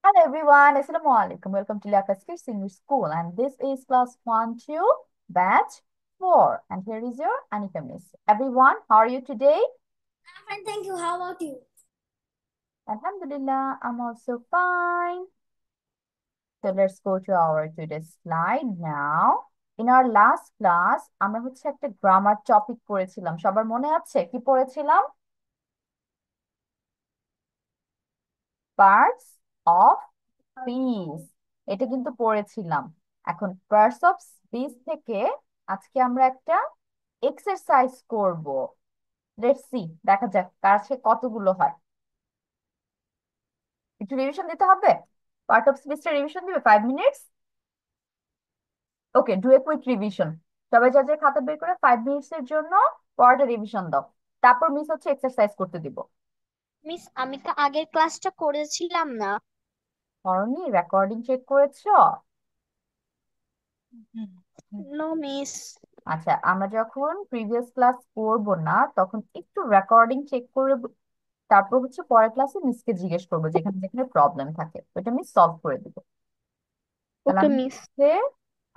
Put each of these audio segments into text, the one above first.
Hello everyone, Assalamu alaikum. Welcome to Liaquat Kids English School, and this is class 1 2, batch 4. And here is your Anika Miss. Everyone, how are you today? Fine, thank you. How about you? Alhamdulillah, I'm also fine. So let's go to our today's slide now. In our last class, আমরা হচ্ছে একটা grammar topic পড়েছিলাম। সবার মনে আছে কি পড়েছিলাম? Parts of speech. এটা কিন্তু পড়েছিলাম। এখন পার্টস অফ স্পিচ থেকে আজকে আমরা একটা এক্সারসাইজ করব। লেটস সি, দেখা যাক কার কাছে কতগুলো হয়। একটু রিভিশন দিতে হবে। পার্ট অফ স্পিচটা রিভিশন দিবে 5 minutes. Okay, do a quick revision. সবাই যাদের খাতা বের করে 5 মিনিটস এর জন্য পড়াটা রিভিশন দাও। তারপর মিস হচ্ছে এক্সারসাইজ করতে দিব। মিস, আমি তো আগের ক্লাসটা করেছিলাম না। করনি? রেকর্ডিং চেক করেছো? No miss. আচ্ছা, আমরা যখন প্রিভিয়াস ক্লাস করব না তখন একটু রেকর্ডিং চেক করে তারপর হচ্ছে পরের ক্লাসে মিসকে জিজ্ঞেস করবো যেখানে যেখানে প্রবলেম থাকে, ওটা আমি সলভ করে দিব। তাহলে ওকে আমি মিস। হচ্ছে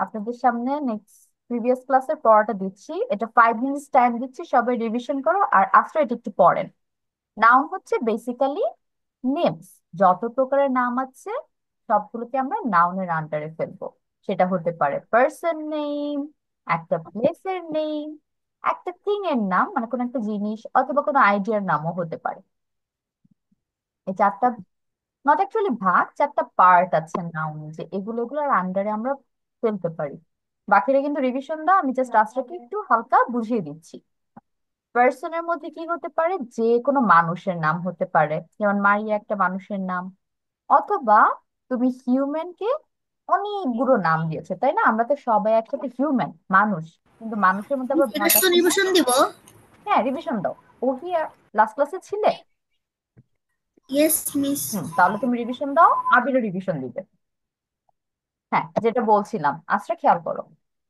আপনাদের সামনে নেক্সট প্রিভিয়াস ক্লাসের পড়াটা দিচ্ছি। এটা 5 মিনিটস টাইম দিচ্ছি, সবাই রিভিশন করো আর আফটার এটা একটু পড়েন। নাউন হচ্ছে বেসিক্যালি নেমস। যত প্রকারের নাম আছে সবগুলোকে আমরা নাউনের আন্ডারে ফেলবো। সেটা হতে পারে পার্সন নেম, একটা প্লেসের নেম, একটা থিং এর নাম মানে কোনো একটা জিনিস, অথবা কোনো আইডিয়ার নামও হতে পারে। এই চারটা, নট অ্যাকচুয়ালি ভাগ, চারটা পার্ট আছে নাউন, যে এগুলো এগুলোর আন্ডারে আমরা ফেলতে পারি। বাকিরা কিন্তু রিভিশন দাও, আমি জাস্ট রাস্তাকে একটু হালকা বুঝিয়ে দিচ্ছি। পার্সনের মধ্যে কি হতে পারে? যে কোনো মানুষের নাম হতে পারে, যেমন মারিয়া একটা মানুষের নাম। অথবা তুমি হিউম্যানকে অনেকগুলো নাম দিয়েছো, তাই না? আমরা তো সবাই একসাথে হিউম্যান, মানুষ। কিন্তু মানুষের মধ্যে আবার এটা ভাগ তো আছে না? রিভিশন দিব। হ্যাঁ, রিভিশন দাও। ও কি লাস্ট ক্লাসে ছিলে? Yes miss. তাহলে তুমি রিভিশন দাও, আবিরও রিভিশন দিবে। হ্যাঁ, যেটা বলছিলাম আজকে খেয়াল করো।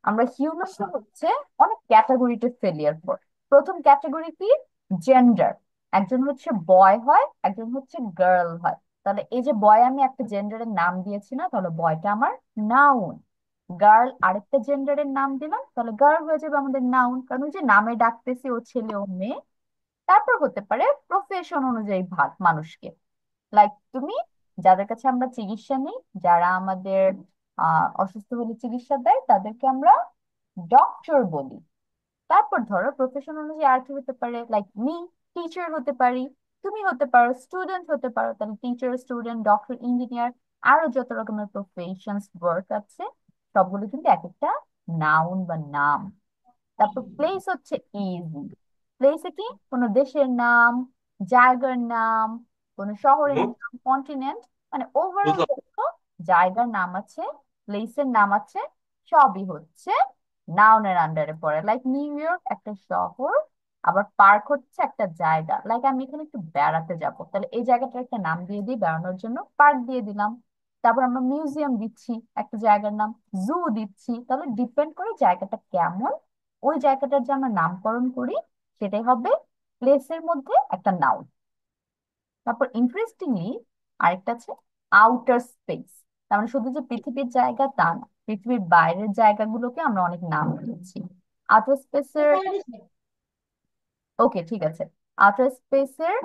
আমরা হিউম্যান হচ্ছে অনেক ক্যাটাগরিতে ফেলিয়ার পর। প্রথম ক্যাটাগরি কি? জেন্ডার। একজন হচ্ছে বয় হয়, একজন হচ্ছে গার্ল হয়। তাহলে এই যে বয়, আমি একটা জেন্ডারের নাম দিয়েছি না, তাহলে বয়টা আমার নাউন। গার্ল আরেকটা জেন্ডারের নাম দিলাম, তাহলে গার্ল হয়ে যাবে আমাদের নাউন, কারণ ওই যে নামে ডাকতেছি ও ছেলে ও মেয়ে। তারপর হতে পারে প্রফেশন অনুযায়ী ভাগ মানুষকে। লাইক তুমি, যাদের কাছে আমরা চিকিৎসা নিই, যারা আমাদের অসুস্থ হলে চিকিৎসা দেয়, তাদেরকে আমরা ডক্টর বলি। তারপর ধরো প্রফেশন অনুযায়ী আর কি হতে পারে, লাইক মি টিচার হতে পারি, তুমি হতে পারো স্টুডেন্ট হতে পারো, তাহলে টিচার, স্টুডেন্ট, ডক্টর, ইঞ্জিনিয়ার, আরো যত রকমের প্রফেশনস ওয়ার্ক আছে সবগুলো কিন্তু এক একটা নাউন বা নাম। তারপর প্লেস হচ্ছে ইজি। প্লেসে কি? কোনো দেশের নাম, জায়গার নাম, কোনো শহরের নাম, কন্টিনেন্ট, মানে ওভারঅল যত জায়গার নাম আছে, প্লেসের নাম আছে, সবই হচ্ছে নাউনের আন্ডারে পড়ে। লাইক নিউ ইয়র্ক একটা শহর, আবার পার্ক হচ্ছে একটা জায়গা। লাইক আমি এখানে একটু বেড়াতে যাব, তাহলে এই জায়গাটার একটা নাম দিয়ে দিই, বেড়ানোর জন্য পার্ক দিয়ে দিলাম। তারপর আমরা মিউজিয়াম দিচ্ছি একটা জায়গার নাম, জু দিচ্ছি, তাহলে ডিপেন্ড করে জায়গাটা কেমন, ওই জায়গাটার যে আমরা নামকরণ করি সেটাই হবে প্লেসের মধ্যে একটা নাউন। তারপর ইন্টারেস্টিংলি আরেকটা আছে আউটার স্পেস। তার মানে শুধু যে পৃথিবীর জায়গা তা না, পৃথিবীর বাইরের জায়গাগুলোকে আমরা অনেক নাম দিচ্ছি। আউটার স্পেসের, ওকে ঠিক আছে, আউটার স্পেসের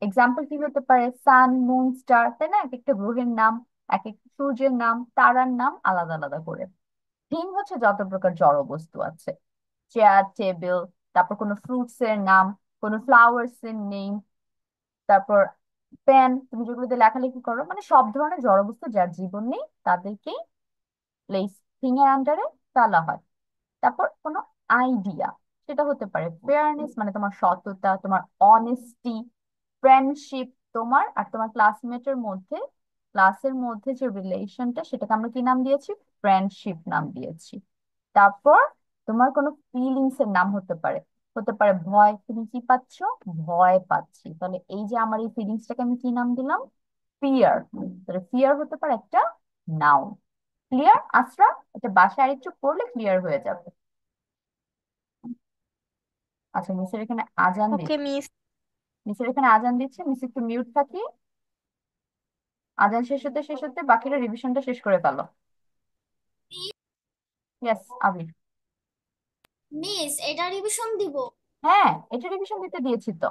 এক্সাম্পল কি হতে পারে? সান, মুন, স্টার, তাই না? এক একটা গ্রহের নাম, এক এক সূর্যের নাম, তারার নাম আলাদা আলাদা করে। থিং হচ্ছে যত প্রকার জড় বস্তু আছে, চেয়ার, টেবিল। তারপর কোনো ফ্রুটস এর নাম, কোনো ফ্লাওয়ার্স এর নেম। তারপর পেন, তুমি যেগুলোতে লেখালেখি করো, মানে সব ধরনের জড়বস্তু যার জীবন নেই তাদেরকেই প্লেস, থিং এর আন্ডারে ফেলা হয়। তারপর কোনো আইডিয়া, সেটা হতে পারে ফেয়ারনেস, মানে তোমার সততা, তোমার অনেস্টি, ফ্রেন্ডশিপ, তোমার আর তোমার ক্লাসমেটের মধ্যে, ক্লাসের মধ্যে যে রিলেশনটা, সেটাকে আমরা কি নাম দিয়েছি? ফ্রেন্ডশিপ নাম দিয়েছি। তারপর তোমার কোনো ফিলিংস এর নাম হতে পারে, হতে পারে ভয়, তুমি কি পাচ্ছ? ভয় পাচ্ছি, তাহলে এই যে আমার এই ফিলিংসটাকে আমি কি নাম দিলাম? ফিয়ার। তাহলে ফিয়ার হতে পারে একটা নাউন। ক্লিয়ার আশরাফ? এটা বাসায় আরেকটু পড়লে ক্লিয়ার হয়ে যাবে। আচ্ছা, মিসের এখানে আজান ওকে দিচ্ছে। মিস। মিসের এখানে আজান দিচ্ছে, মিস একটু মিউট থাকি। আজান শেষ হতে বাকিরা রিভিশনটা শেষ করে ফেলো। ইয়েস, আবির। মিস, এটা রিভিশন দিব? হ্যাঁ, এটা রিভিশন দিতে দিয়েছি তো।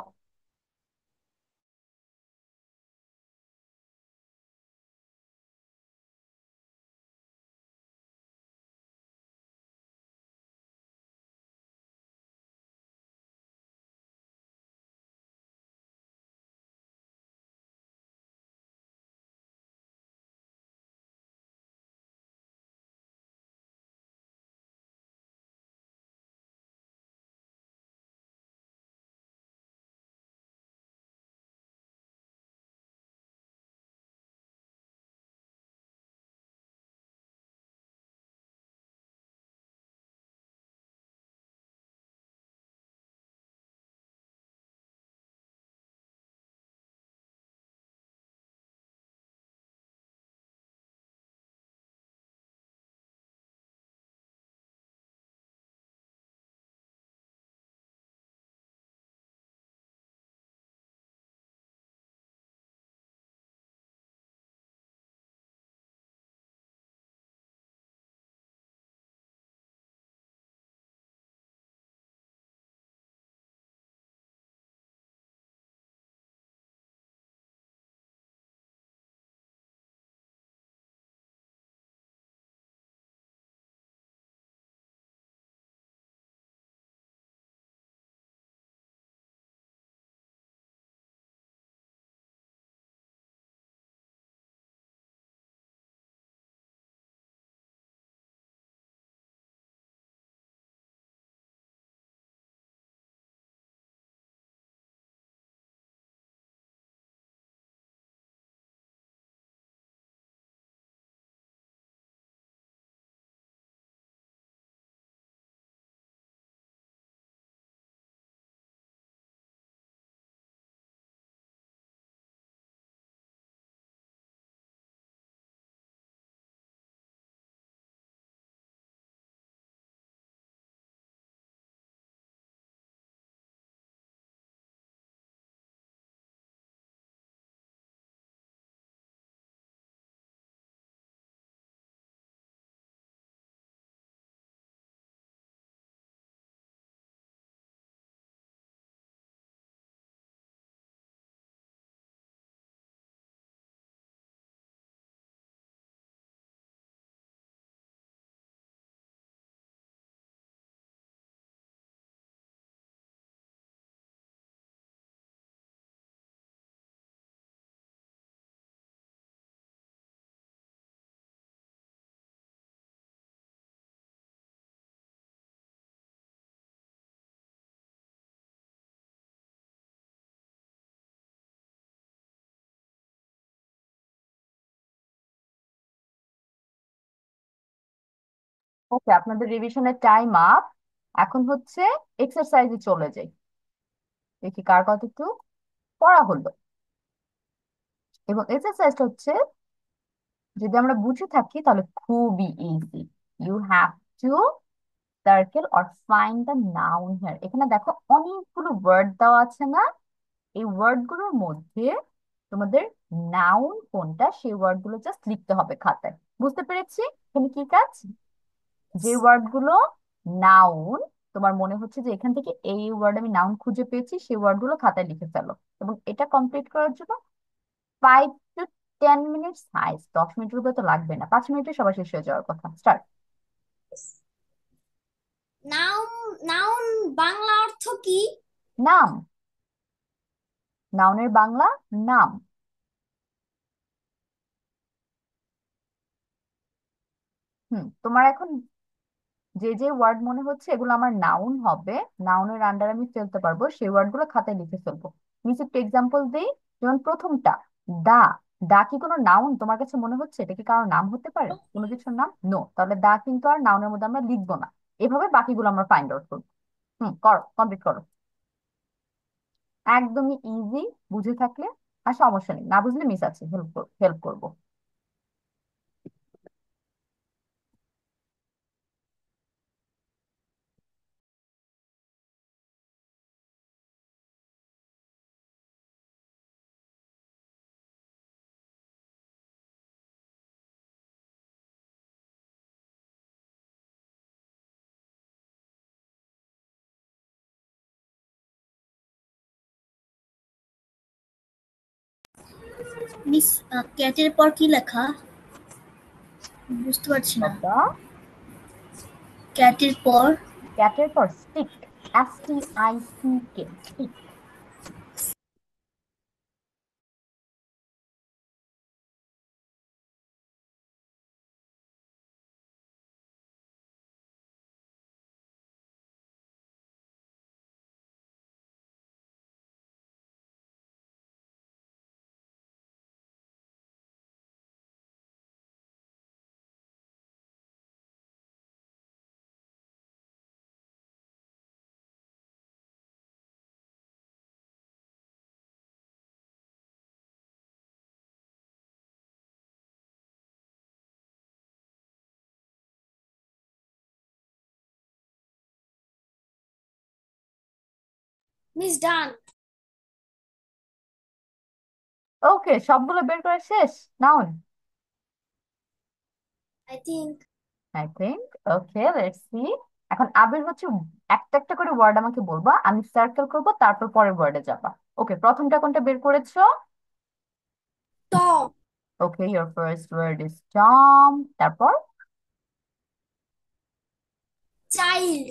ওকে, আপনাদের রিভিশনের টাইম আপ। এখন হচ্ছে এক্সারসাইজে চলে যাই। দেখি কার কতটুকু পড়া হলো। এবং এক্সারসাইজটা হচ্ছে, যদি আমরা বুঝে থাকি তাহলে খুবই easy. You have to circle or find the noun here. এখানে দেখো অনেকগুলো ওয়ার্ড দেওয়া আছে না? এই ওয়ার্ড গুলোর মধ্যে তোমাদের নাউন কোনটা সেই ওয়ার্ড গুলো জাস্ট লিখতে হবে খাতায়। বুঝতে পেরেছি? এখানে কি কাজ? যে ওয়ার্ড গুলো নাউন, তোমার মনে হচ্ছে যে এখান থেকে এই ওয়ার্ড আমি নাউন খুঁজে পেয়েছি, সেই ওয়ার্ড গুলো খাতায় লিখে ফেলো। এবং এটা কমপ্লিট করার জন্য 5 to 10 মিনিট, সাইজ 10 মিনিটের উপরে তো লাগবে না, 5 মিনিটে সবার শেষ হয়ে যাওয়ার কথা। স্টার্ট। নাউন, নাউন বাংলা অর্থ কি? নাম। নাউনের বাংলা নাম। তোমার এখন যে যে ওয়ার্ড মনে হচ্ছে এগুলো আমার নাউন হবে, নাউনের আন্ডার আমি ফেলতে পারবো, সেই ওয়ার্ড গুলো খাতায় লিখে ফেলবো। নিচে একটু এক্সাম্পল দিই। যেমন প্রথমটা, দা। দা কি কোনো নাউন তোমার কাছে মনে হচ্ছে? এটা কি কারো নাম হতে পারে, কোনো কিছুর নাম? নো। তাহলে দা কিন্তু আর নাউনের মধ্যে আমরা লিখবো না। এভাবে বাকিগুলো আমরা ফাইন্ড আউট করবো। করো, কমপ্লিট করো। একদমই ইজি, বুঝে থাকলে। আর সমস্যা নেই, না বুঝলে মিস আছে, হেল্প করবো। মিস, ক্যাটের পর কি লেখা? বুঝতে পারছি না। বাবা, ক্যাটের পর ক্যাটের পর স্টিক, STICK, স্টিক। মিস ডান। ওকে, সবগুলো বের করে শেষ। Noun, I think. I think. Okay, let's see. এখন আবির হচ্ছে একটা একটা করে ওয়ার্ড আমাকে বলবা, আমি সার্কেল করব, তারপর পরের ওয়ার্ডে যাবা। ওকে, প্রথমটা কোনটা বের করেছো? Tom. Okay, your first word is Tom. তারপর চাইল্ড।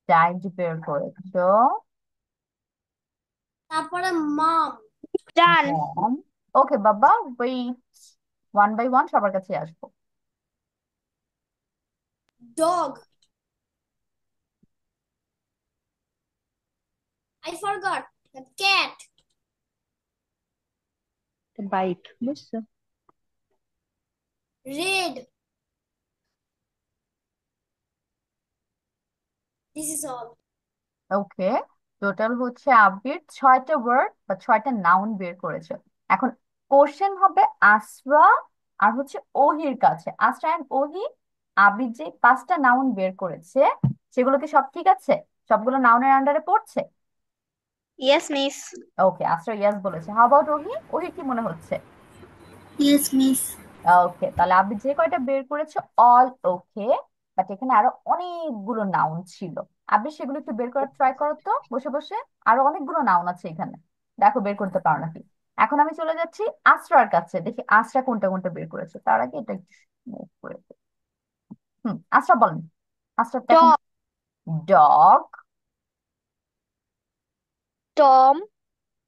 চাইল্ড বের করেছো। তারপরে মম। ডান। মম। ওকে বাবা, ওয়েট, ওয়ান বাই ওয়ান সবার কাছে আসবো। Dog. I forgot. Cat. Bike, বুঝছো? Red. This is all. Okay, total হচ্ছে আবির 6টা ওয়ার্ড বা 6টা নাউন বের করেছে। এখন কোশ্চেন হবে আসরা আর হচ্ছে ওহির কাছে। আসরা এন্ড ওহি, আবির যে 5টা নাউন বের করেছে সেগুলো কি সব ঠিক আছে? সবগুলো নাউনের আন্ডারে পড়ছে? Yes miss. ওকে, আসরা ইয়েস বলেছে। হাউ অ্যাবাউট ওহি? ওহি কি মনে হচ্ছে? Yes miss. ওকে, তাহলে আপনি যে কয়টা বের করেছো অল ওকে, বাট এখানে আরো অনেকগুলো নাউন ছিল। আপনি সেগুলো একটু বের করার ট্রাই করো তো বসে বসে। আরো অনেকগুলো নাউন আছে এখানে, দেখো বের করতে পারো নাকি। এখন আমি চলে যাচ্ছি আশ্রার কাছে, দেখি আশ্রা কোনটা কোনটা বের করেছে। তার আগে এটা একটু move করে দিই। আশ্রা বলেন। আশ্রা এখন Tom. Dog, Tom.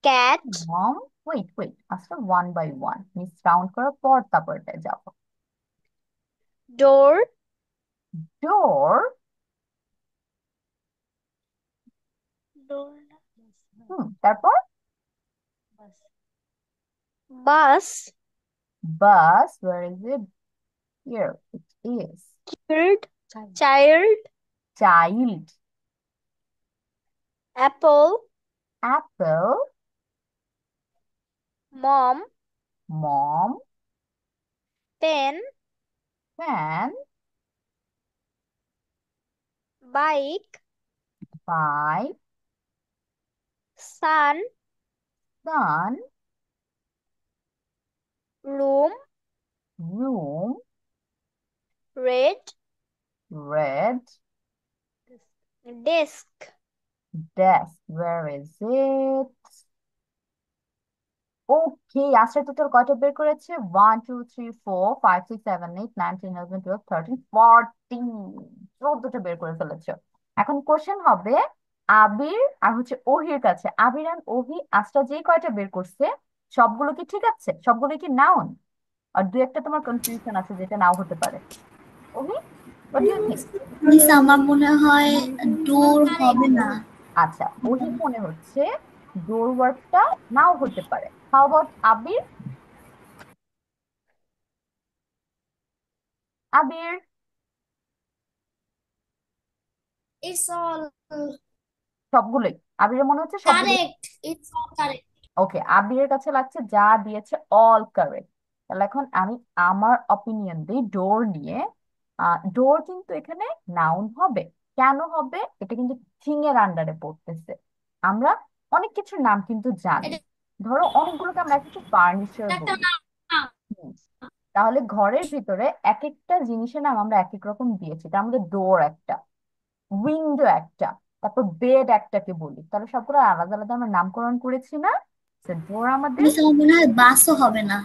Cat. Mom. Wait wait, Ashra one by one miss round করার পর তারপর এটা যাবো। ডোর। ডোর। তারপর bus. Bus, where is it? Here it is. Child. Child. Child. Apple. Apple. Mom. Mom. Pen. Fan. Bike. Bike. Sun. Sun. Room. Room. Red. Red. Desk. Desk, where is it? Okay, আচ্ছা total কয়টা বের করেছে? 1 2 3 4 5 6 7 8 9 10 11 12 13 14টা বের করে ফেলেছে। এখন question হবে আবির আর হচ্ছে ওহির কাছে। আবির আর ওহি আজটা যে কয়টা বের করছে সবগুলো কি ঠিক আছে? সবগুলো কি নাউন? আর দু একটা তোমার কনফিউশন আছে যেটা নাও হতে পারে। ওহি, what do you think? Miss আমার মনে হয় ডোর হবে না। আচ্ছা, ওহি মনে হচ্ছে ডোর ওয়ার্ডটা নাও হতে পারে। How about Abir? Abir? It's all সবগুলোই আবিরের মনে হচ্ছে সবগুলো। Correct. It's all correct. Okay, আবিরের কাছে লাগছে যা দিয়েছে অল কারেক্ট। তাহলে এখন আমি আমার অপিনিয়ন দিই ডোর নিয়ে। ডোর কিন্তু এখানে নাউন হবে। কেন হবে? এটা কিন্তু থিং এর আন্ডারে পড়তেছে। আমরা অনেক কিছুর নাম কিন্তু জানি। এটা ধরো অনেকগুলোকে আমরা কিছু ফার্নিচার একটা বলি। নাম। হুম, তাহলে ঘরের ভিতরে এক একটা জিনিসের নাম আমরা এক এক রকম দিয়েছি। তার মধ্যে ডোর একটা, উইন্ডো একটা, তারপর বেড একটাকে বলি। তাহলে সবগুলো আলাদা আলাদা আমরা নামকরণ করেছি না? ডোর আমাদের মিস আমার মনে হয় বাসও হবে না,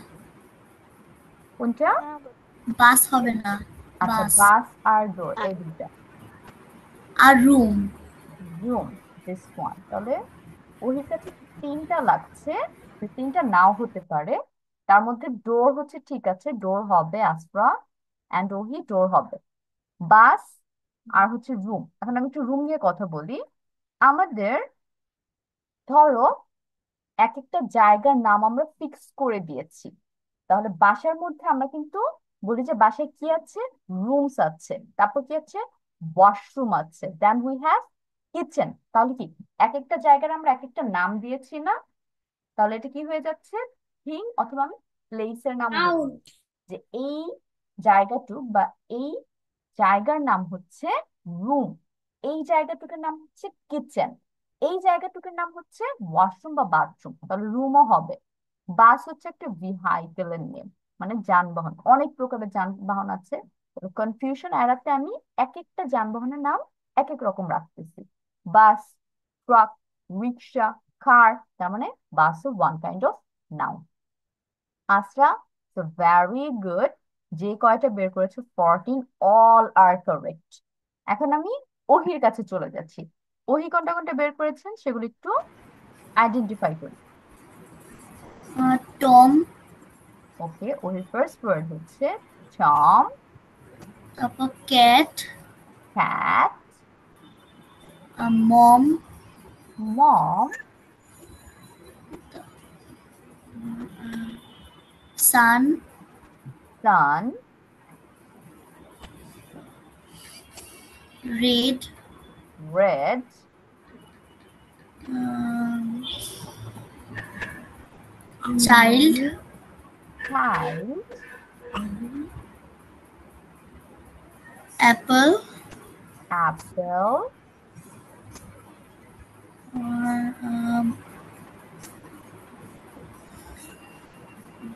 কোনটা? হ্যাঁ বাস হবে না, আচ্ছা, বাস বাস আর ডোর আর এই দুইটা। আর রুম। Room, this one. তাহলে ওর কাছে তিনটা লাগছে, যে তিনটা নাও হতে পারে। তার মধ্যে ডোর হচ্ছে, ঠিক আছে, ডোর হবে আসরা, অ্যান্ড ওহি ডোর হবে। বাস আর হচ্ছে রুম। এখন আমি একটু রুম নিয়ে কথা বলি। আমাদের ধরো এক একটা জায়গার নাম আমরা ফিক্স করে দিয়েছি। তাহলে বাসার মধ্যে আমরা কিন্তু বলি যে বাসায় কি আছে, রুমস আছে, তারপর কি আছে, ওয়াশরুম আছে, দেন উই হ্যাভ কিচেন। তাহলে কি এক একটা জায়গার আমরা এক একটা নাম দিয়েছি না? তাহলে এটা কি হয়ে যাচ্ছে, থিং অথবা আমি প্লেসের নাম বলছি নাউন। যে এই জায়গাটুক বা এই জায়গার নাম হচ্ছে রুম, এই জায়গাটুকুর নাম হচ্ছে কিচেন, এই জায়গাটুকুর নাম হচ্ছে ওয়াশরুম বা বাথরুম। তাহলে রুমও হবে। বাস হচ্ছে একটা ভেহিকেলের নেম, মানে যানবাহন। অনেক প্রকারের যানবাহন আছে, কনফিউশন এড়াতে আমি এক একটা যানবাহনের নাম এক এক রকম রাখতেছি। বাস, ট্রাক, রিক্সা, কার। তার মানে বাসও ওয়ান কাইন্ড অফ নাউন। আসরা, তো ভেরি গুড। যে কয়টা বের করেছো 14, অল আর কারেক্ট। এখন আমি ওহির কাছে চলে যাচ্ছি। ওহি কোনটা কোনটা বের করেছেন সেগুলো একটু আইডেন্টিফাই করি। Tom, okay, Ohir first word হচ্ছে টম। তারপর cat, cat. Mom, mom. Sun, sun. Red, red. Child, child. Apple, apple.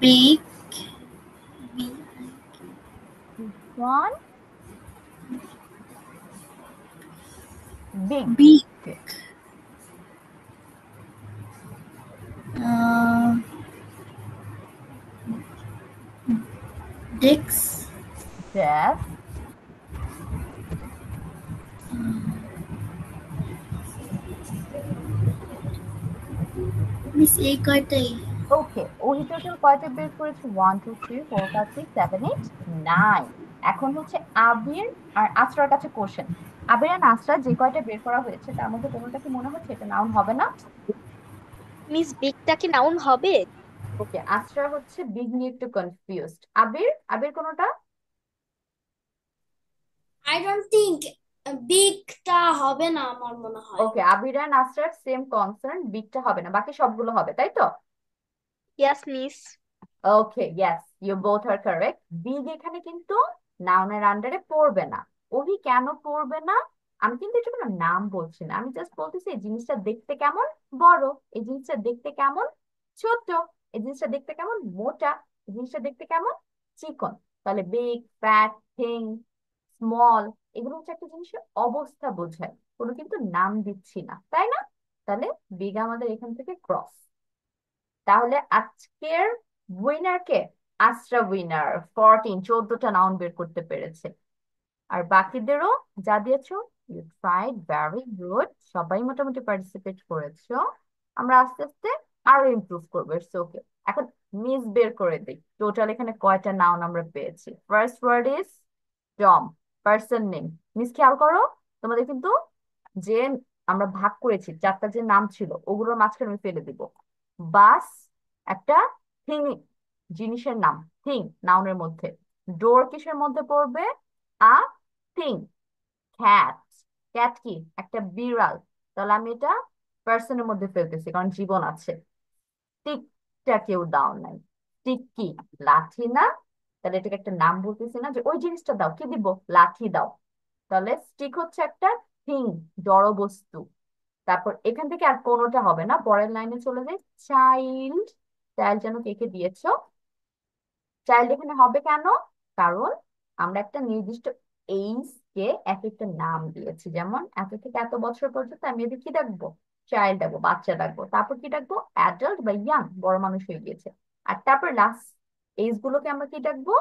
Big, one. Big. Big, okay. ডেক্স, ডেস্ক। মিস এই কয়টাই। ওকে, ওই টোটাল কয়টা বের করেছে? 1 2 3 4 5 6 7 8 9। এখন হচ্ছে আবির আর আসরার কাছে কোশ্চেন। আবির আর আসরা যে কয়টা বের করা হয়েছে তার মধ্যে কোনোটা কি মনে হচ্ছে এটা নাউন হবে না? মিস বিগটা কি নাউন হবে? ওকে, আসরা হচ্ছে বিগ নিয়ে একটু কনফিউজড। আবির, আবির কোনোটা? আই ডোন্ট থিংক বিগটা হবে না আমার মনে হয়। ওকে, আবির আর আসরার সেম কনসার্ন, বিগটা হবে না, বাকি সবগুলো হবে, তাই তো? Yes miss. Okay, yes, you both are correct. Big এখানে কিন্তু নাউনের আন্ডারে পড়বে না। ওহি কেন পড়বে না? আমি কিন্তু এটা কোনো নাম বলছি না, আমি জাস্ট বলতেছি এই জিনিসটা দেখতে কেমন বড়, এই জিনিসটা দেখতে কেমন ছোট, এই জিনিসটা দেখতে কেমন মোটা, এই জিনিসটা দেখতে কেমন চিকন। তাহলে বিগ, ফ্যাট, থিং, স্মল, এগুলো হচ্ছে একটা জিনিসের অবস্থা বোঝায়, কোনো কিন্তু নাম দিচ্ছি না, তাই না? তাহলে বিগ আমাদের এখান থেকে ক্রস। তাহলে আজকের উইনার কে? আসরা উইনার, 14 নাউন বের করতে পেরেছে। আর বাকিদেরও যা দিয়েছো, ইউ ট্রাইড ভেরি গুড, সবাই মোটামুটি পার্টিসিপেট করেছো। আমরা আস্তে আস্তে আরো ইমপ্রুভ করবো, ইটস ওকে। এখন মিস বের করে দিই টোটাল এখানে কয়টা নাউন আমরা পেয়েছি। First word is Tom, person name. Miss খেয়াল করো, তোমাদের কিন্তু যে আমরা ভাগ করেছি চারটা যে নাম ছিল ওগুলোর মাঝখানে আমি ফেলে দিব। বাস একটা থিং, জিনিসের নাম, থিং নাউনের মধ্যে। ডোর কিসের মধ্যে পড়বে? A thing. ক্যাট, ক্যাট কি একটা বিড়াল, তাহলে আমি এটা পার্সনের মধ্যে ফেলতেছি কারণ জীবন আছে। টিকটা কেউ দাও নাই, টিক কি লাঠি না? তাহলে এটাকে একটা নাম বলতেছি না যে ওই জিনিসটা দাও, কি দিব? লাঠি দাও। তাহলে স্টিক হচ্ছে একটা থিং, জড় বস্তু। তারপর এখান থেকে আর কোনোটা হবে না, পরের লাইনে চলে যাই। চাইল্ড, চাইল্ড যেন কে কে দিয়েছো? চাইল্ড এখানে হবে কেন? কারণ আমরা একটা নির্দিষ্ট এইজ কে এক একটা নাম দিয়েছি, যেমন এত থেকে এত বছর পর্যন্ত আমি এদের কি ডাকবো? চাইল্ড ডাকবো, বাচ্চা ডাকবো। তারপর কি ডাকবো? অ্যাডাল্ট বা ইয়াং, বড় মানুষ হয়ে গিয়েছে। আর তারপর লাস্ট এজ গুলোকে আমরা কি ডাকবো?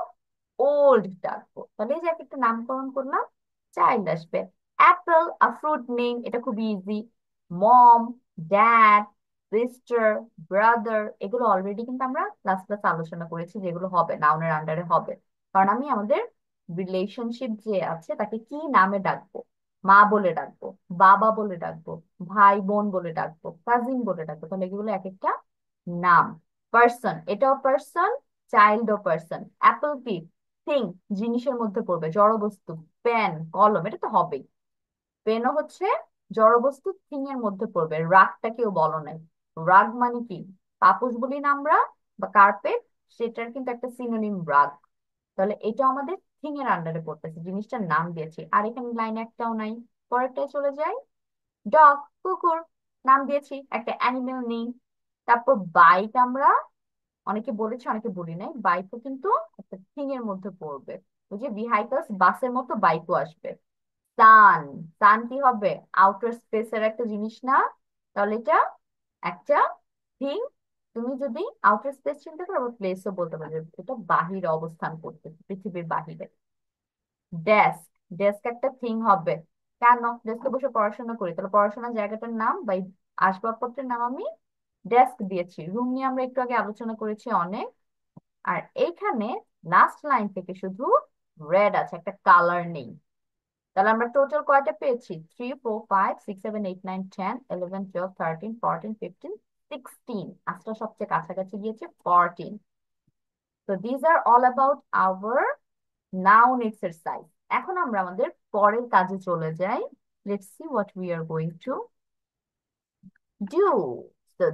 ওল্ড ডাকবো। তাহলে এই যে এক একটা নামকরণ করলাম, চাইল্ড আসবে। অ্যাপেল, আ ফ্রুট নেম, এটা খুবই ইজি। মম, ড্যাড, সিস্টার, ব্রাদার, এগুলো অলরেডি কিন্তু আমরা ক্লাস ক্লাস আলোচনা করেছি, যেগুলো হবে নাউনের আন্ডারে হবে। কারণ আমি আমাদের রিলেশনশিপ যে আছে তাকে কি নামে ডাকবো? মা বলে ডাকবো, বাবা বলে ডাকবো, ভাই বোন বলে ডাকবো, কাজিন বলে ডাকবো। তাহলে এগুলো এক একটা নাম। পার্সন, এটাও পার্সন, চাইল্ড ও পার্সন। অ্যাপল কি? থিং, জিনিসের মধ্যে পড়বে, জড় বস্তু। পেন, কলম, এটা তো হবেই। পেনও হচ্ছে জড়বস্তু, থিং এর মধ্যে পড়বে। রাগটা কেউ বলো নাই। রাগ মানে কি? পাপোশ বলি না আমরা, বা কার্পেট, সেটার কিন্তু একটা সিনোনিম রাগ। তাহলে এটা আমাদের থিং এর আন্ডারে পড়তেছে, জিনিসটার নাম দিয়েছি। আর এখানে লাইন একটাও নাই। পরেরটায় চলে যাই। ডগ, কুকুর, নাম দিয়েছি, একটা অ্যানিমেল নেই। তারপর বাইক, আমরা অনেকে বলেছে অনেকে বলি নাই, বাইকও কিন্তু একটা থিং এর মধ্যে পড়বে। ওই যে ভেহিকলস, বাসের মতো বাইকও আসবে। সান, সান কি হবে? আউটার স্পেসের একটা জিনিস না? তাহলে এটা একটা থিং। তুমি যদি আউটার স্পেস চিন্তা করো, আবার প্লেসও বলতে পারো, এটা বাহিরে অবস্থান করতে, পৃথিবীর বাহিরে। ডেস্ক, ডেস্ক একটা থিং হবে। কেন? ডেস্কে বসে পড়াশোনা করি, তাহলে পড়াশোনার জায়গাটার নাম বা এই আসবাবপত্রের নাম আমি ডেস্ক দিয়েছি। রুম নিয়ে আমরা একটু আগে আলোচনা করেছি অনেক। আর এইখানে লাস্ট লাইন থেকে শুধু রেড আছে, একটা কালার নেই। তাহলে আমরা টোটাল কয়টা পেয়েছি? 3 4 5 6 7 8 9 10 11 12 13 14 15 16। আজটা সবচেয়ে কাছাকাছি গিয়েছে 14। তো these are all about our noun exercise. এখন আমরা আমাদের পরের কাজে চলে যাই। Let's see what we are going to do. So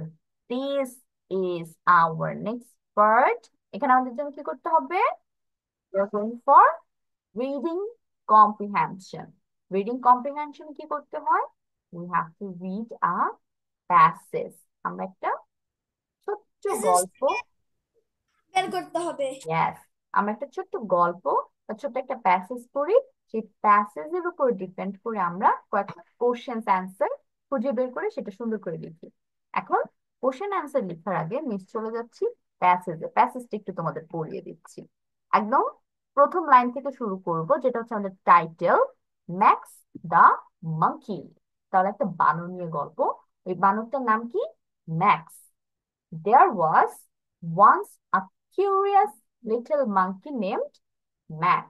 this is our next part. এখানে আমাদের জন্য কি করতে হবে? We are going for reading comprehension. Reading comprehension কি করতে হয়? We have to read a passage. আমরা একটা ছোট্ট মেসেজ গল্প, বের করতে হবে। yes, আমরা একটা ছোট্ট গল্প বা ছোট্ট একটা প্যাসেজ পড়ি। সেই প্যাসেজের উপর ডিপেন্ড করে আমরা কয়েকটা কোশ্চেন অ্যান্সার খুঁজে বের করে সেটা সুন্দর করে লিখি। এখন কোশ্চেন অ্যান্সার লেখার আগে মিস চলে যাচ্ছি প্যাসেজে। প্যাসেজটা একটু তোমাদের পড়িয়ে দিচ্ছি। একদম প্রথম লাইন থেকে শুরু করব, যেটা হচ্ছে আমাদের টাইটেল, ম্যাক্স দা মাঙ্কি। তাহলে একটা বানর নিয়ে গল্প। ওই বানরটার নাম কি? Max. There was once a curious little monkey named Max.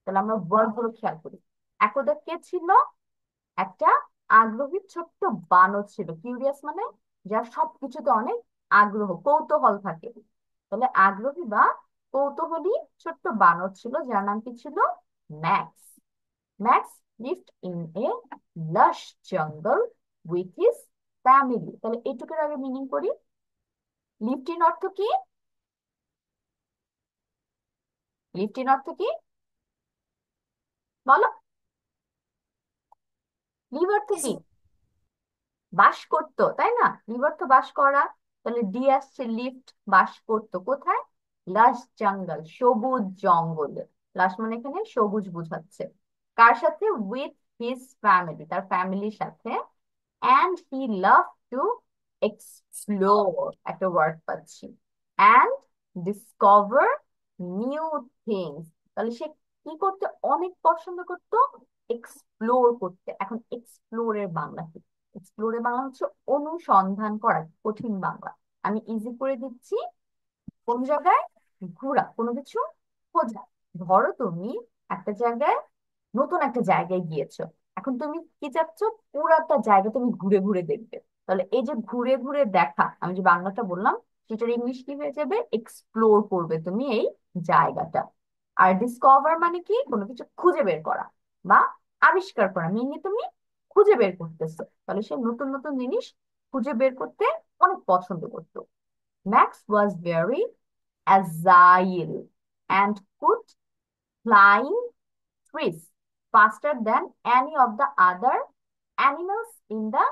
তাহলে আমরা ওয়ার্ড গুলো খেয়াল করি। একদা কে ছিল? একটা আগ্রহী ছোট্ট বানর ছিল। কিউরিয়াস মানে যার সবকিছুতে অনেক আগ্রহ, কৌতূহল থাকে। তাহলে আগ্রহী বা কৌতূহলী ছোট্ট বানর ছিল, যার নাম কি ছিল? Max. Max lived in a lush jungle with his family. তাহলে এইটুকুর আগে মিনিং করি। লিভড ইন অর্থ কি? লিভড ইন অর্থ কি বলো? লিভ অর্থ কি? বাস করতো, তাই না? লিভ অর্থ বাস করা। তাহলে ডি আসছে, লিফট, বাস করতো কোথায়? লাশ জঙ্গল, সবুজ জঙ্গলে। লাশ মানে এখানে সবুজ বুঝাচ্ছে। কার সাথে? উইথ হিজ ফ্যামিলি, তার ফ্যামিলির সাথে। And he love to explore, একটা ওয়ার্ড পাচ্ছি। And discover new things. তাহলে সে কি করতে অনেক পছন্দ করতো? এক্সপ্লোর করতে। এখন এক্সপ্লোরের বাংলা কি? এক্সপ্লোরের বাংলা হচ্ছে অনুসন্ধান করা, কঠিন বাংলা। আমি ইজি করে দিচ্ছি। কোন জায়গায়? ঘোরা, কোনো কিছু খোঁজা। ধরো তুমি একটা জায়গায়, নতুন একটা জায়গায় গিয়েছো। এখন তুমি কি চাচ্ছ? পুরাটা জায়গা তুমি ঘুরে ঘুরে দেখবে। তাহলে এই যে ঘুরে ঘুরে দেখা, আমি যে বাংলাটা বললাম, সেটার ইংলিশ কি হয়ে যাবে? এক্সপ্লোর করবে তুমি এই জায়গাটা। আর ডিসকভার মানে কি? কোনো কিছু খুঁজে বের করা বা আবিষ্কার করা। মেনলি তুমি খুঁজে বের করতেছো। তাহলে সে নতুন নতুন জিনিস খুঁজে বের করতে অনেক পছন্দ করতো। Max was very agile and could climb trees faster than any of the other animals in the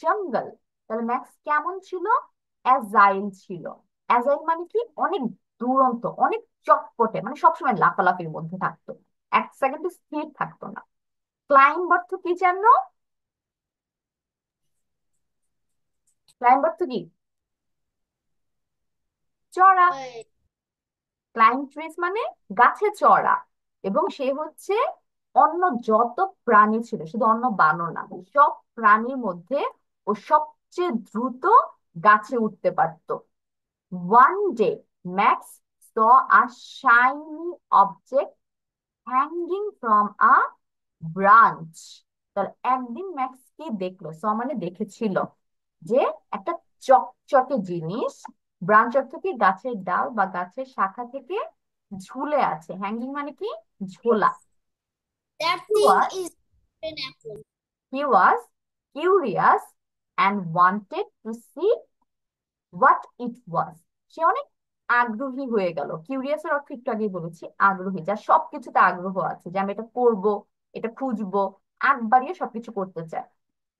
jungle. তাহলে ম্যাক্স কেমন ছিল? অ্যাজাইল ছিল। অ্যাজাইল মানে কি? অনেক দুরন্ত, অনেক চটপটে, মানে সবসময় লাফালাফির মধ্যে থাকতো, এক সেকেন্ডে স্থির থাকতো না। ক্লাইম্ব অর্থ কি জানো? ক্লাইম্ব অর্থ কি? চড়া। ওই ক্লাইম্ব ট্রিজ মানে গাছে চড়া। এবং সে হচ্ছে অন্য যত প্রাণী ছিল, শুধু অন্য বানর না, সব প্রাণীর মধ্যে ও সবচেয়ে দ্রুত গাছে উঠতে পারতো। One day max saw a shiny object hanging from a branch. তাহলে একদিন ম্যাক্স কি দেখলো? স মানে দেখেছিল, যে একটা চকচকে জিনিস, ব্রাঞ্চ অর্থ কি? গাছের ডাল বা গাছের শাখা থেকে ঝুলে আছে। হ্যাঙ্গিং মানে কি? ঝোলা। that He thing was is an apple. he was curious and wanted to see what it was. সে অনেক আগ্রহী হয়ে গেল। কিউরিয়াস এর অর্থ একটু আগেই বলেছি, আগ্রহী, যার সবকিছুতে আগ্রহ আছে, যে আমি এটা করব, এটা খুঁজবো, আগ বাড়িয়ে সবকিছু করতে চায়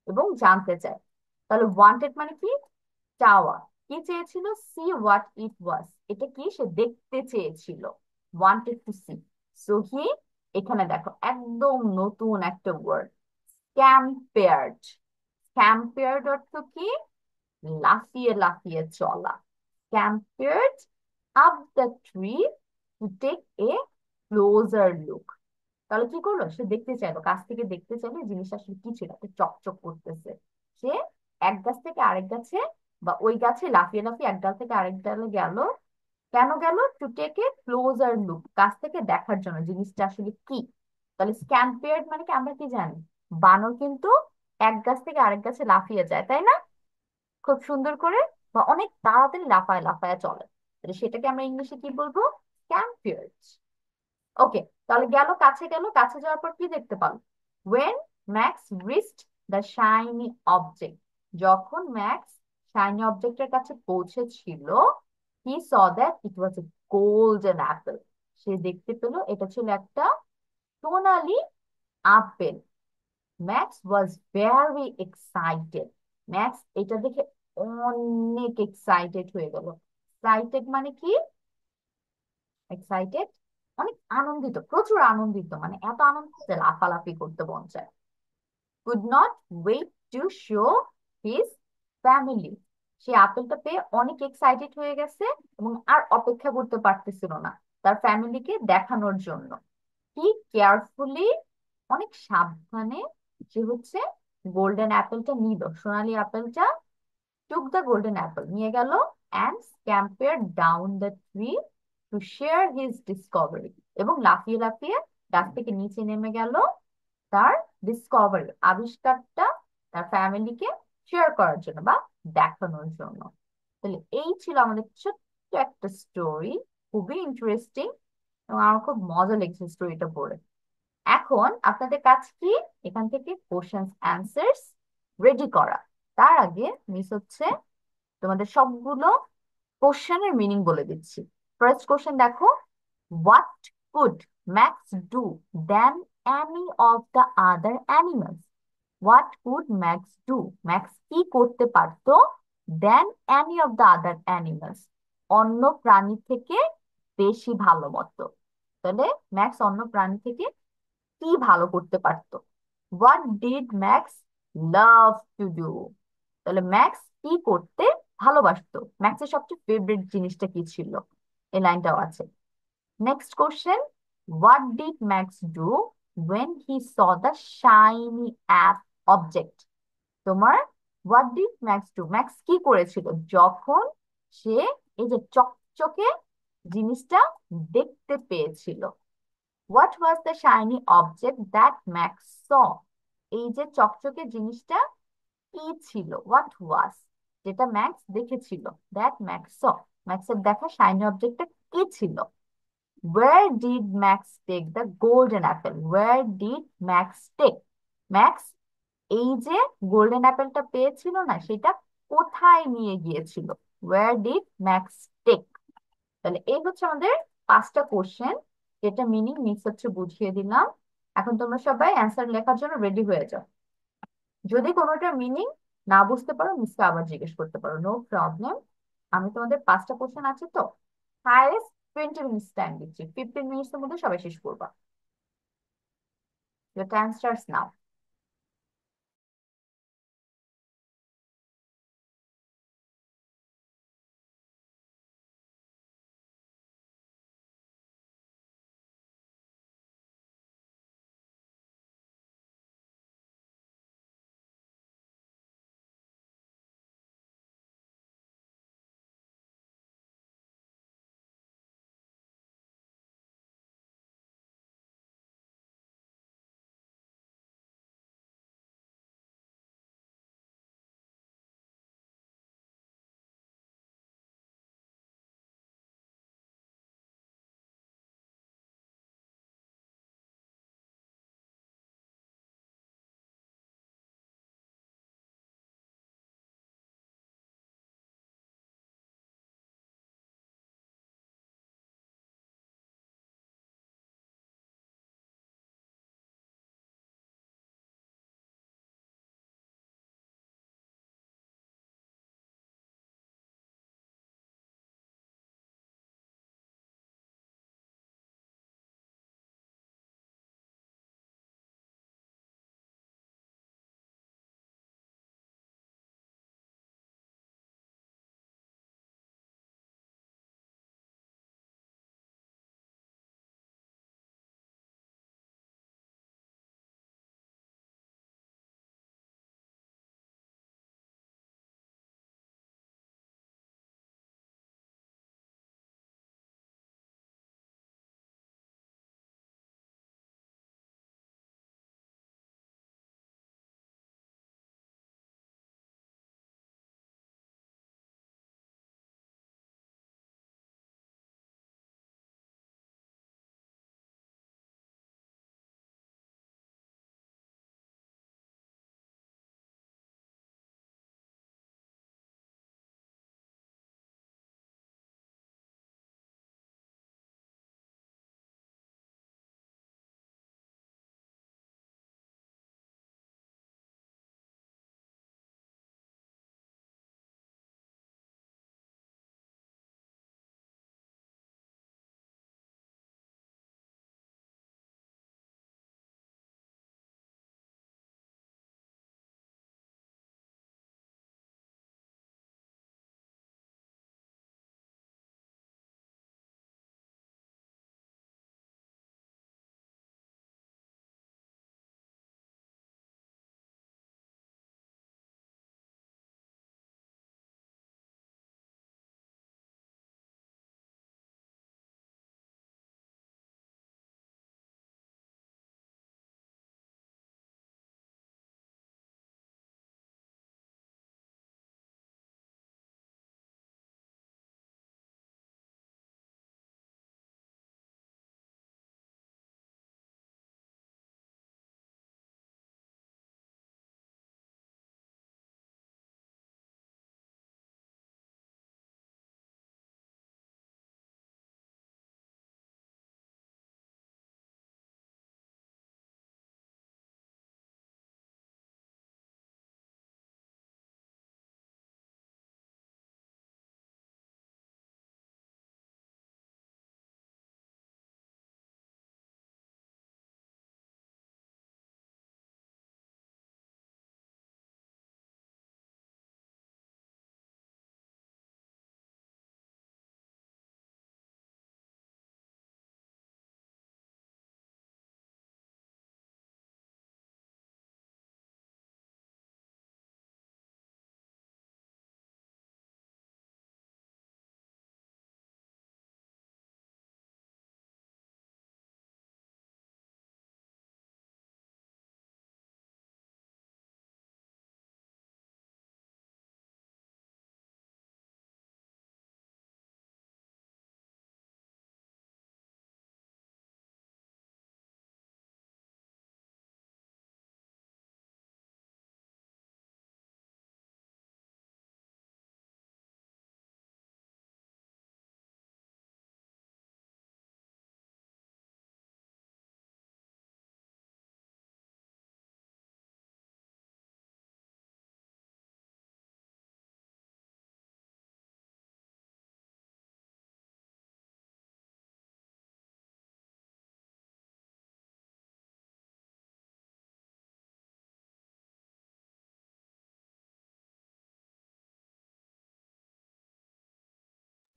এবং জানতে চায়। তাহলে ওয়ান্টেড মানে কি? চাওয়া। কি চেয়েছিল? সি হোয়াট ইট ওয়াজ, এটা কি সে দেখতে চেয়েছিল। Wanted to see. So he, এখানে দেখো একদম নতুন একটা ওয়ার্ড, স্ক্যাম্পেয়ার্ড। স্ক্যাম্পেয়ার্ড অর্থ কি? লাফিয়ে লাফিয়ে চলা। scampered up the tree to take a closer look. তাহলে কি করলো? সে দেখতে চাইলো, কাছ থেকে দেখতে চাইলো জিনিসটা আসলে কি ছিল, একটা চকচক করতেছে। সে এক গাছ থেকে আরেক গাছে, বা ওই গাছে লাফিয়ে লাফিয়ে এক ডাল থেকে আরেক ডালে গেল। কেন গেল? To take a closer look, কাছ থেকে দেখার জন্য জিনিসটা আসলে কি। তাহলে স্ক্যাম্পেয়ার্ড মানে কি? আমরা কি জানি, বানর কিন্তু এক গাছ থেকে আরেক গাছে লাফিয়ে যায়, তাই না? খুব সুন্দর করে, বা অনেক তাড়াতাড়ি লাফায় লাফায় চলে। তাহলে সেটাকে আমরা ইংলিশে কি বলবো? স্ক্যাম্পিয়ার্ড। ওকে, তাহলে গেল, কাছে গেল, কাছে যাওয়ার পর কি দেখতে পারলো? When Max reached the shiny object, যখন ম্যাক্স শাইনি অবজেক্টের কাছে পৌঁছেছিল, he saw that it was a golden apple, সে দেখতে পেল এটা ছিল একটা সোনালী আপেল। Max was very excited. Max এটা দেখে অনেক এক্সাইটেড হয়ে গেল। এক্সাইটেড মানে কি? এক্সাইটেড অনেক আনন্দিত, প্রচুর আনন্দিত, মানে এত আনন্দিত যে লাফালাফি করতে মন চায়। Could not wait to show his family, সে আপেলটা পেয়ে অনেক এক্সাইটেড হয়ে গেছে এবং আর অপেক্ষা করতে পারতেছিল না তার ফ্যামিলিকে দেখানোর জন্য। হি কেয়ারফুলি, অনেক সাবধানে সে হচ্ছে গোল্ডেন অ্যাপেলটা নিল, সোনালী আপেলটা, took the golden apple, নিয়ে গেল, and scampered down the tree to share his discovery, এবং লাফিয়ে লাফিয়ে গাছ থেকে নিচে নেমে গেল তার ডিসকভারি, আবিষ্কারটা তার ফ্যামিলিকে শেয়ার করার জন্য বা দেখানোর জন্য। তাহলে এই ছিল আমাদের ছোট্ট একটা স্টোরি, খুবই ইন্টারেস্টিং এবং আমার খুব মজা লেগেছে স্টোরিটা পড়ে। এখন আপনাদের কাজ কি? এখান থেকে কোশ্চেন্স অ্যান্সার্স রেডি করা। তার আগে মিস হচ্ছে তোমাদের সবগুলো কোশ্চেনের মিনিং বলে দিচ্ছি। ফার্স্ট কোশ্চেন দেখো, what could max do than any of the other animals? What could max do, max কি করতে পারতো? Than any of the other animals, অন্য প্রাণী থেকে বেশি ভালো মতো। তাহলে ম্যাক্স অন্য প্রাণী থেকে কি ভালো করতে পারতো? What did max love to do, তাহলে ম্যাক্স কি করতে ভালোবাসতো? ম্যাক্সের সবচেয়ে ফেভারিট জিনিসটা কি ছিল? এই লাইনটাও আছে। Next question, what did Max do when he saw the shiny app object? তোমার what did Max do, max কি করেছিল যখন সে এই যে চকচকে জিনিসটা দেখতে পেয়েছিল? What was the shiny object that Max saw, এই যে চকচকে জিনিসটা কি ছিল? হোয়াট ওয়াজ, যেটা ম্যাক্স দেখেছিল, দ্যাট ম্যাক্স স, ম্যাক্সের দেখা শাইনি অবজেক্টটা কি ছিল? Where did Max take the golden apple? Where did Max take? Max এই যে গোল্ডেন অ্যাপেলটা পেয়েছিল না, সেটা কোথায় নিয়ে গিয়েছিল? Where did Max take? তাহলে এই হচ্ছে আমাদের পাঁচটা কোশ্চেন, যেটা মিনিং মিক্স হচ্ছে বুঝিয়ে দিলাম। এখন তোমরা সবাই অ্যান্সার লেখার জন্য রেডি হয়ে যাও। যদি কোনোটা মিনিং না বুঝতে পারো, মিসকে আবার জিজ্ঞেস করতে পারো, নো প্রবলেম। আমি তোমাদের পাঁচটা কোশ্চেন আছে তো, হাইয়েস্ট 20 মিনিটস টাইম দিচ্ছি, 15 মিনিটস এর মধ্যে সবাই শেষ করবা। Your time starts now.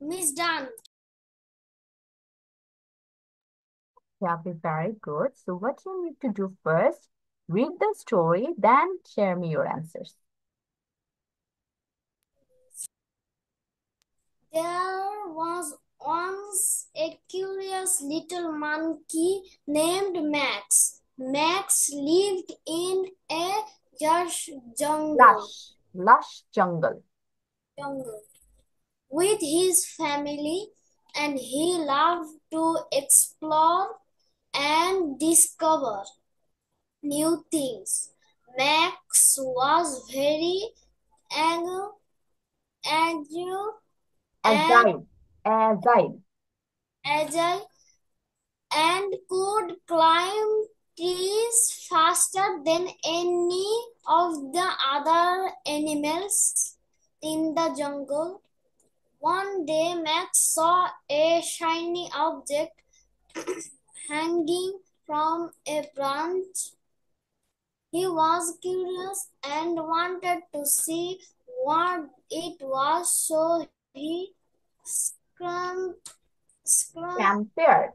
Miss done. Yeah, be very good. So what you need to do first, read the story, then share me your answers. There was once a curious little monkey named Max. Max lived in a lush jungle, Lush jungle. jungle with his family, and he loved to explore and discover new things. Max was very agile, agile and Agile. Agile. agile and could climb trees faster than any of the other animals in the jungle. One day, Max saw a shiny object hanging from a branch. He was curious and wanted to see what it was, so he scrum, scrum, Compared.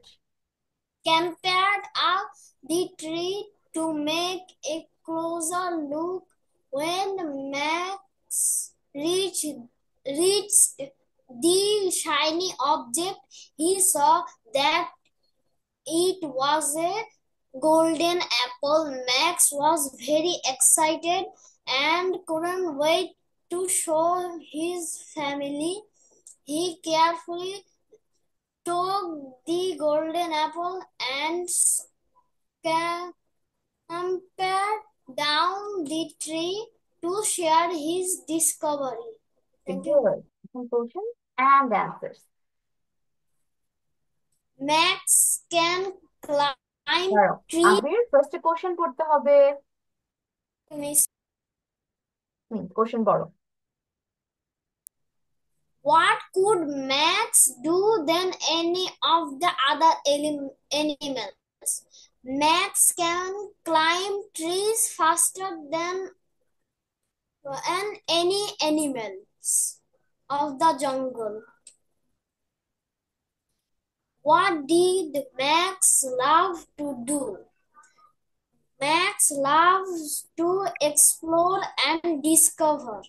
camped up the tree to make a closer look. When Max reached the shiny object, he saw that it was a golden apple. Max was very excited and couldn't wait to show his family. He carefully took the golden apple and scampered down the tree to share his discovery. Thank you. Good. Conclusion and answers. Max can climb Daঁড়াও, trees. Abir first question পড়তে হবে। Miss, question পড়ো। what could Max do than any of the other animals? Max can climb trees faster than any animals of the jungle. What did Max love to do? Max loves to explore and discover.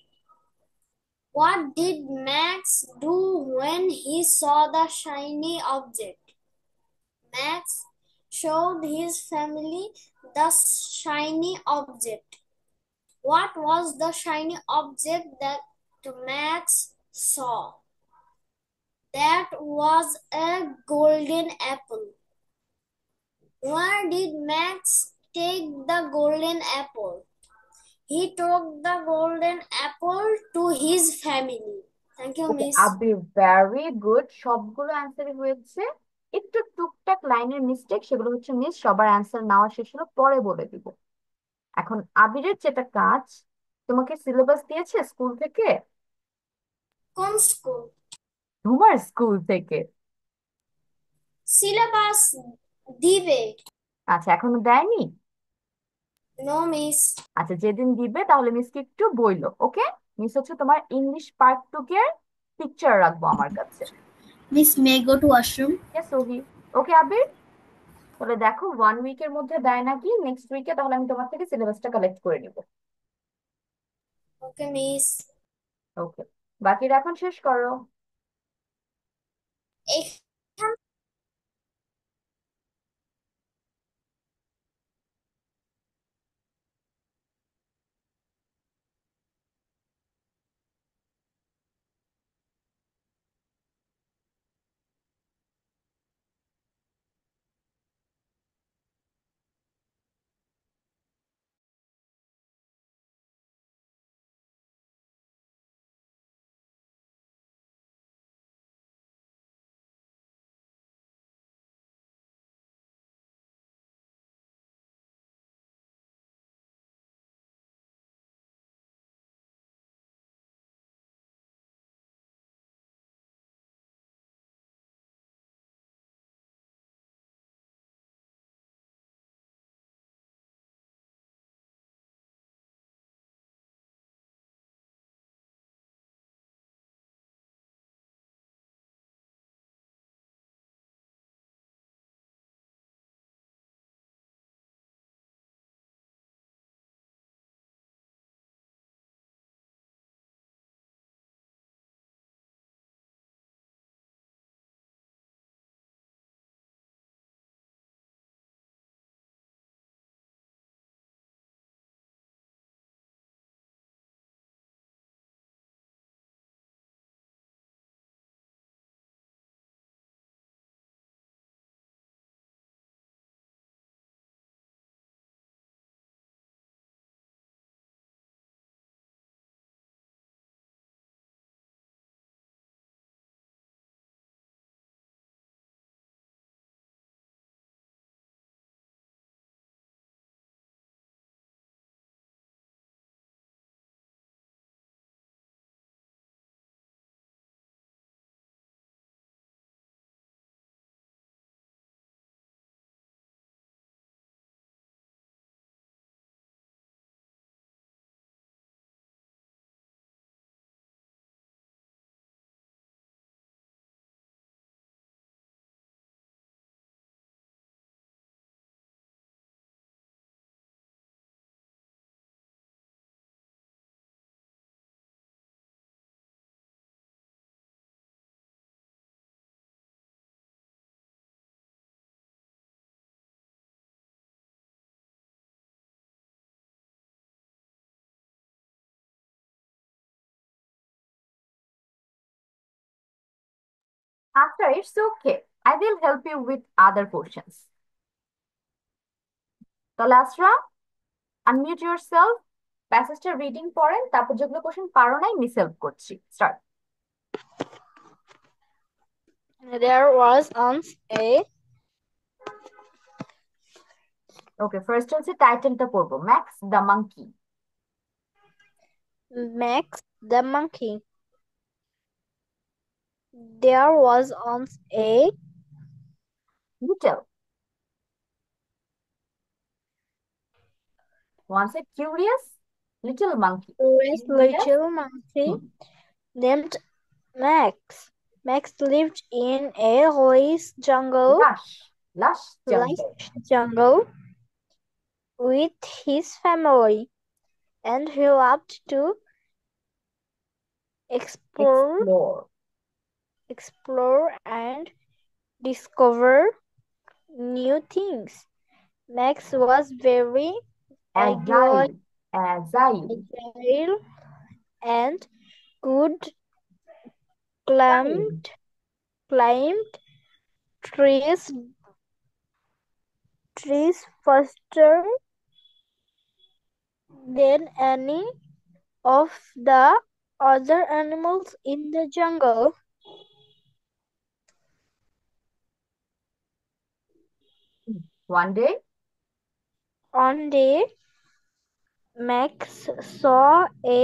What did Max do when he saw the shiny object? Max showed his family the shiny object. What was the shiny object that Max saw? That was a golden apple. Where did Max take the golden apple? He took the golden apple to his family. Thank you, okay Miss. Abir very good, সবগুলো অ্যান্সারই হয়েছে। একটু টুকটাক লাইনের mistake, সেগুলো হচ্ছে miss সবার answer নেওয়া শেষ হলো, পরে বলে দিব। এখন আবিরের যেটা কাজ, তোমাকে সিলেবাস দিয়েছে স্কুল থেকে? কোন স্কুল? তোমার স্কুল থেকে। সিলেবাস দিবে? আচ্ছা, এখনো দেয়নি? No miss. আচ্ছা, যেদিন দিবে তাহলে মিসকে একটু বইলো, ওকে? মিস হচ্ছে তোমার ইংলিশ পার্ট 2 কে পিকচার রাখবো আমার কাছে। Miss May go to washroom? Yes ওহি। ওকে আবির, তাহলে দেখো 1 উইকের মধ্যে দেয় নাকি, নেক্সট উইকে তাহলে আমি তোমার থেকে সিলেবাসটা কালেক্ট করে নিব। ওকে মিস। ওকে, বাকিরা এখন শেষ করো। আচ্ছা, it's okay, I will help you with other questions. তাহলে আসরা, আনমিউট ইউরসেলফ, প্যাসেজটা রিডিং পড়েন, তারপর যেগুলো কোশ্চেন পারো নাই মিস হেল্প করছি। Start. There was once a okay, first হচ্ছে টাইটেলটা পড়বো, Max the monkey. Max the monkey. There was once a little, once a curious little monkey. curious curious, little monkey named Max. Max lived in a লাশ, লাশ lush জঙ্গল। jungle with his family, and he loved to explore, explore, explore and discover new things. Max was very agile, agile agile, agile and could time, climbed trees faster than any of the other animals in the jungle. One day, One day, Max saw a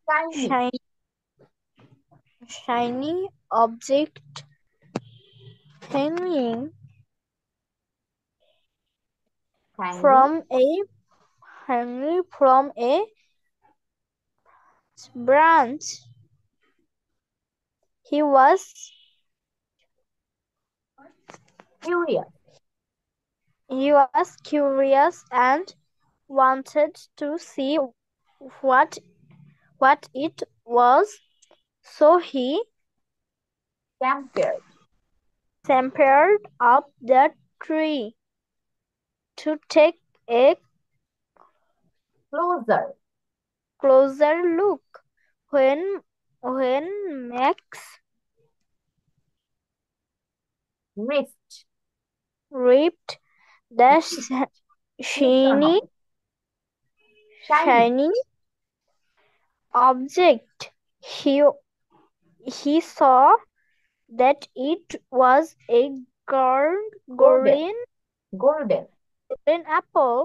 tiny, shiny, shiny object hanging tiny, from a branch. He was curious, he was curious and wanted to see what it was, so he scamper, scampered up the tree to take a closer, closer look. When Max wrist, ripped the হবে, shiny shiny, shiny object, he saw that it was a golden, golden golden, apple.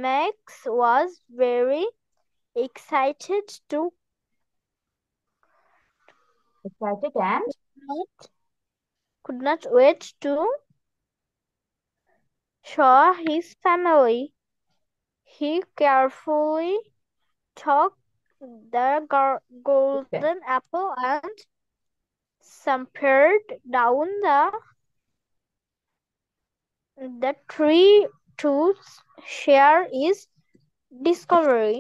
Max was very excited to excited and not, could not wait to show his family. He carefully took the golden apple and scampered down the tree to share his discovery.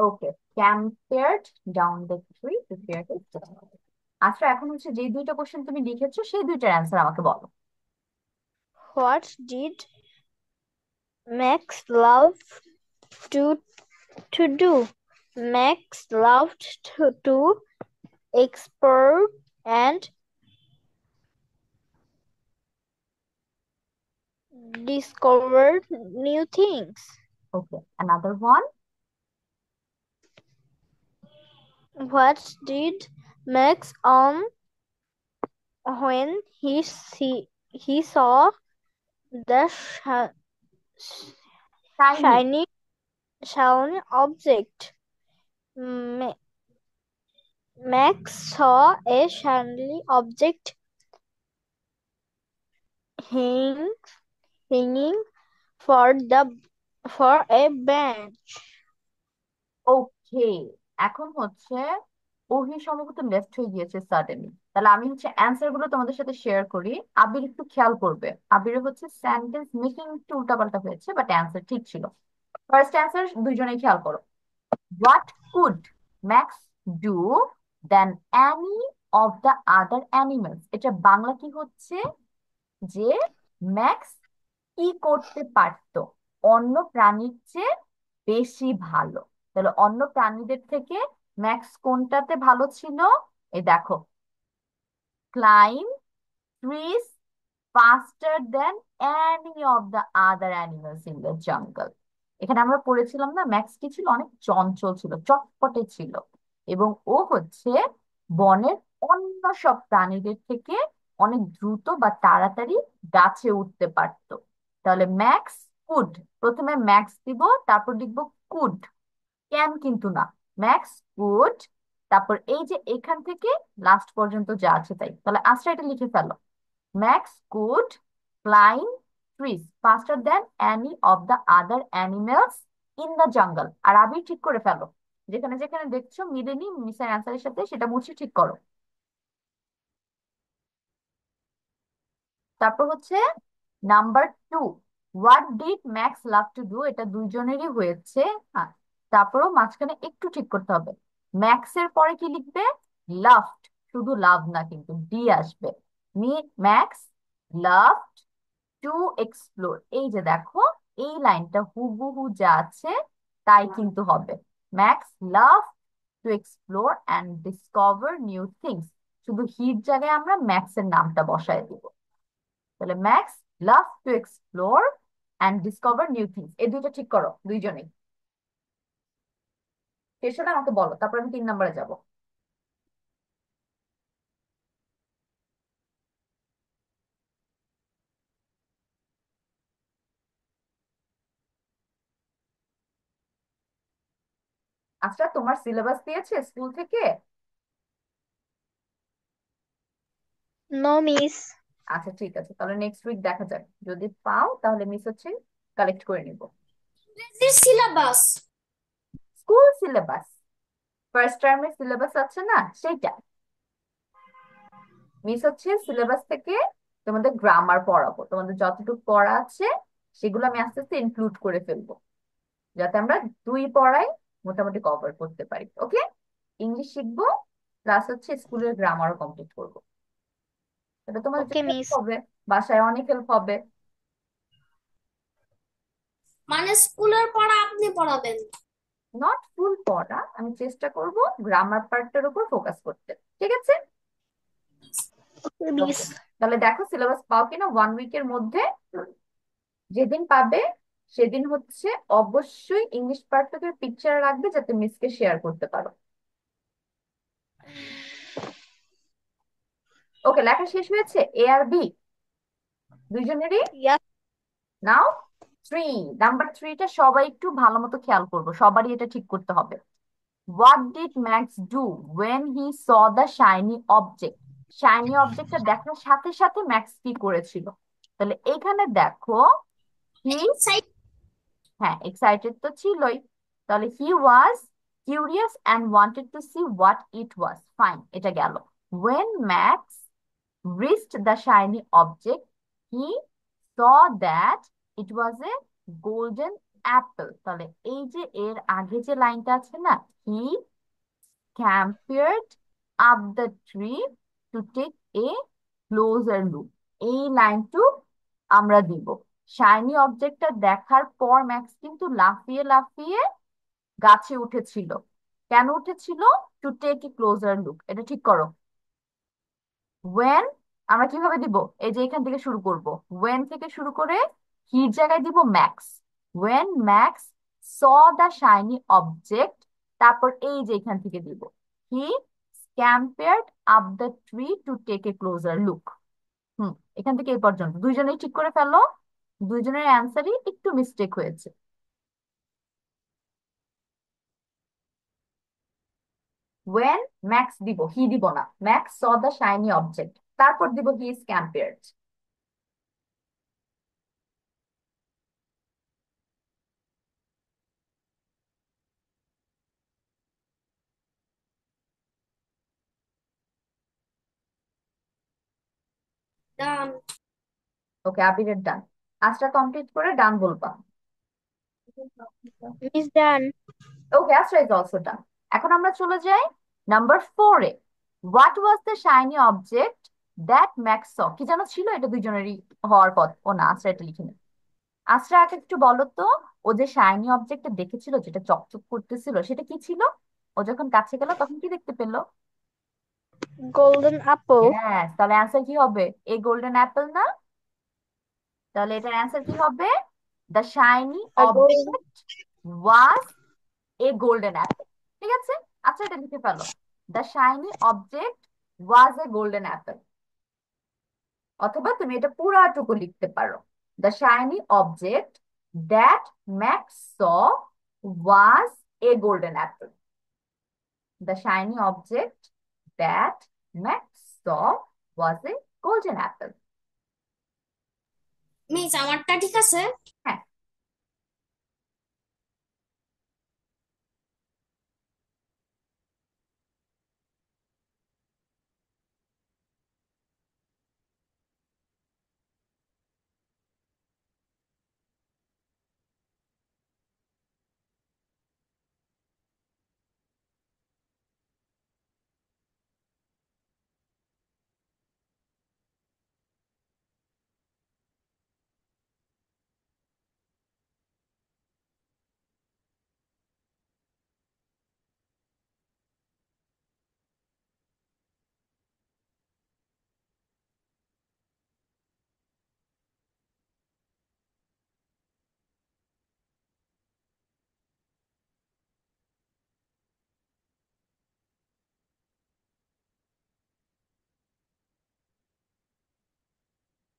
Okay, scampered down the tree to fear his. আচ্ছা, এখন হচ্ছে যে দুইটা question তুমি লিখেছো সেই দুইটার answer আমাকে বলো। What did Max love to do? Max loved to explore and discover new things. Okay, another one. What did Max on when he saw the Shiny, shiny object? Ma- Max saw a shiny object hang, hanging for a bench. ওকে, এখন হচ্ছে ওহি সম্ভবত left হয়ে গিয়েছে suddenly, তাহলে আমি হচ্ছে answer গুলো তোমাদের সাথে শেয়ার করি। আবির একটু খেয়াল করবে, আবির হচ্ছে সেন্টেন্স মেকিং একটু উল্টাপাল্টা হয়েছে, বাট অ্যান্সার ঠিক ছিল। ফার্স্ট অ্যান্সার দুইজনেই খেয়াল করো। What could max do than any of the other animals, এটা বাংলা কি হচ্ছে যে ম্যাক্স কি করতে পারতো অন্য প্রাণীর চেয়ে বেশি ভালো। তাহলে অন্য প্রাণীদের থেকে ম্যাক্স কোনটাতে ভালো ছিল? এই দেখো, claim trees faster than any of the other animals in the jungle. এখানে আমরা পড়েছিলাম না, ম্যাক্স কি ছিল, অনেক চঞ্চল ছিল, চটপটে ছিল, এবং ও হচ্ছে বনের অন্য সব প্রাণীদের থেকে অনেক দ্রুত বা তাড়াতাড়ি গাছে উঠতে পারতো। তাহলে ম্যাক্স কুড, প্রথমে ম্যাক্স দিব, তারপর লিখবো কুড, ক্যান কিন্তু না, ম্যাক্স কুড, তারপর এই যে এখান থেকে লাস্ট পর্যন্ত যা আছে তাই। তাহলে আচ্ছা, এটা লিখে ফেলো, Max could climb trees faster than any of the other animals in the jungle. আর আবির ঠিক করে ফেলো, যেখানে যেখানে দেখছো মিলেনি মিসের অ্যান্সারের সাথে, সেটা মুছে ঠিক করো। তারপর হচ্ছে number 2, what did max love to do, এটা দুইজনেরই হয়েছে। হ্যাঁ, তারপরও মাঝখানে একটু ঠিক করতে হবে, ম্যাক্স এর পরে কি লিখবে, লাভড, শুধু লাভ না কিন্তু ডি আসবে। ম্যাক্স লাভ টু এক্সপ্লোর, এই যে দেখো, এই লাইনটা হুবহু যা আছে তাই কিন্তু হবে, max love to explore and discover new things, শুধু হির জায়গায় আমরা ম্যাক্স এর নামটা বসায় দিব। তাহলে max love to explore and discover new things, এই দুইটা ঠিক করো দুইজনেই। শেষ হলে আমাকে বলো, তারপর আমি 3 নম্বরে যাব। আচ্ছা, তোমার সিলেবাস দিয়েছে স্কুল থেকে? No, miss. আচ্ছা ঠিক আছে, তাহলে নেক্সট উইক দেখা যাক, যদি পাও তাহলে মিস হচ্ছে কালেক্ট করে নিব। সিলেবাস স্কুল সিলেবাস, ফার্স্ট টার্মের সিলেবাস আছে না, সেইটা মিস হচ্ছে সিলেবাস থেকে তোমাদের গ্রামার পড়াবো, তোমাদের যতটুকু পড়া আছে সেগুলো আমি আস্তে আস্তে ইনক্লুড করে ফেলবো, যাতে আমরা 2 পড়াই মোটামুটি কভার করতে পারি। ওকে, ইংলিশ শিখবো প্লাস হচ্ছে স্কুলের গ্রামারও কমপ্লিট করবো, এটা তোমাদের Okay, জন্য হেল্প miss. হবে, বাসায় অনেক হেল্প হবে। মানে স্কুলের পড়া আপনি পড়াবেন? নট ফুল পড়া, আমি চেষ্টা করব গ্রামার পার্টটার উপর ফোকাস করতে, ঠিক আছে? Okay, ওকে, miss. তাহলে দেখো সিলেবাস পাও কিনা 1 উইকের মধ্যে। যেদিন পাবে সেদিন হচ্ছে অবশ্যই ইংলিশ পার্টটাকে পিকচার রাখবে, যাতে মিসকে শেয়ার করতে পারো। ওকে, লেখা শেষ হয়েছে এ আর বি দুইজনেরই? Yes. নাও 3, নাম্বার 3টা সবাই একটু ভালো মতো খেয়াল করবো, সবারই এটা ঠিক করতে হবে। What did Max do when he saw the shiny object, shiny অবজেক্টটা দেখার সাথে সাথে ম্যাক্স কি করেছিল? তাহলে এখানে দেখো, হি, হ্যাঁ এক্সাইটেড তো ছিলই, তাহলে he was curious and wanted to see what it was, fine, এটা গেল। When Max reached the shiny object, he saw that it was a golden apple. তাহলে এই যে এর আগে যে লাইনটা আছে না, he scampered up the tree to take a closer look, এই লাইনটু আমরা দিব। শাইনি অবজেক্টটা দেখার পর ম্যাক্স কিন্তু লাফিয়ে লাফিয়ে গাছে উঠেছিল, কেন উঠেছিল? To take a closer look, এটা ঠিক করো। ওয়েন আমরা কিভাবে দিব, এই যে এখান থেকে শুরু করব, ওয়েন থেকে শুরু করে হির জায়গায় দিব Max, when Max saw the shiny object, তারপর এই যে এখান থেকে দিব he scampered up the tree to take a closer look. এখান থেকে এই পর্যন্ত দুইজনেই ঠিক করে ফেলো, দুইজনের অ্যান্সারই একটু মিস্টেক হয়েছে। ওয়েন ম্যাক্স দিব, হি দিব না, max saw the shiny object, তারপর দিব হি স্ক্যাম্পেয়ার্ড। ডান। ওকে, আবিরের ডান, আজটা কমপ্লিট করে ডান বলবা। Miss done. ওকে, আজটা ইজ অলসো ডান। এখন আমরা চলে যাই নাম্বার 4-এ। What was the shiny object that Max saw, কি যেন ছিল, এটা দুইজনেরই হওয়ার পথ, ও না আজটা এটা লিখে নি। আজটা আগে একটু বলো তো, ও যে শাইনি অবজেক্টটা দেখেছিল যেটা চকচক করতেছিল সেটা কি ছিল? ও যখন কাছে গেল তখন কি দেখতে পেলো? golden apple. হ্যাঁ, তাহলে অ্যান্সার কি হবে? এ গোল্ডেন অ্যাপেল না? তাহলে এটার অ্যান্সার কি হবে? The shiny A golden object was a golden apple. ঠিক আছে, আচ্ছা এটা লিখে ফেলো। The shiny object was a golden apple. অথবা তুমি এটা পুরাটুকু লিখতে পারো, the shiny object that Max saw was a golden apple. The shiny object that Max saw was a golden apple. Miss আমারটা ঠিক আছে? হ্যাঁ,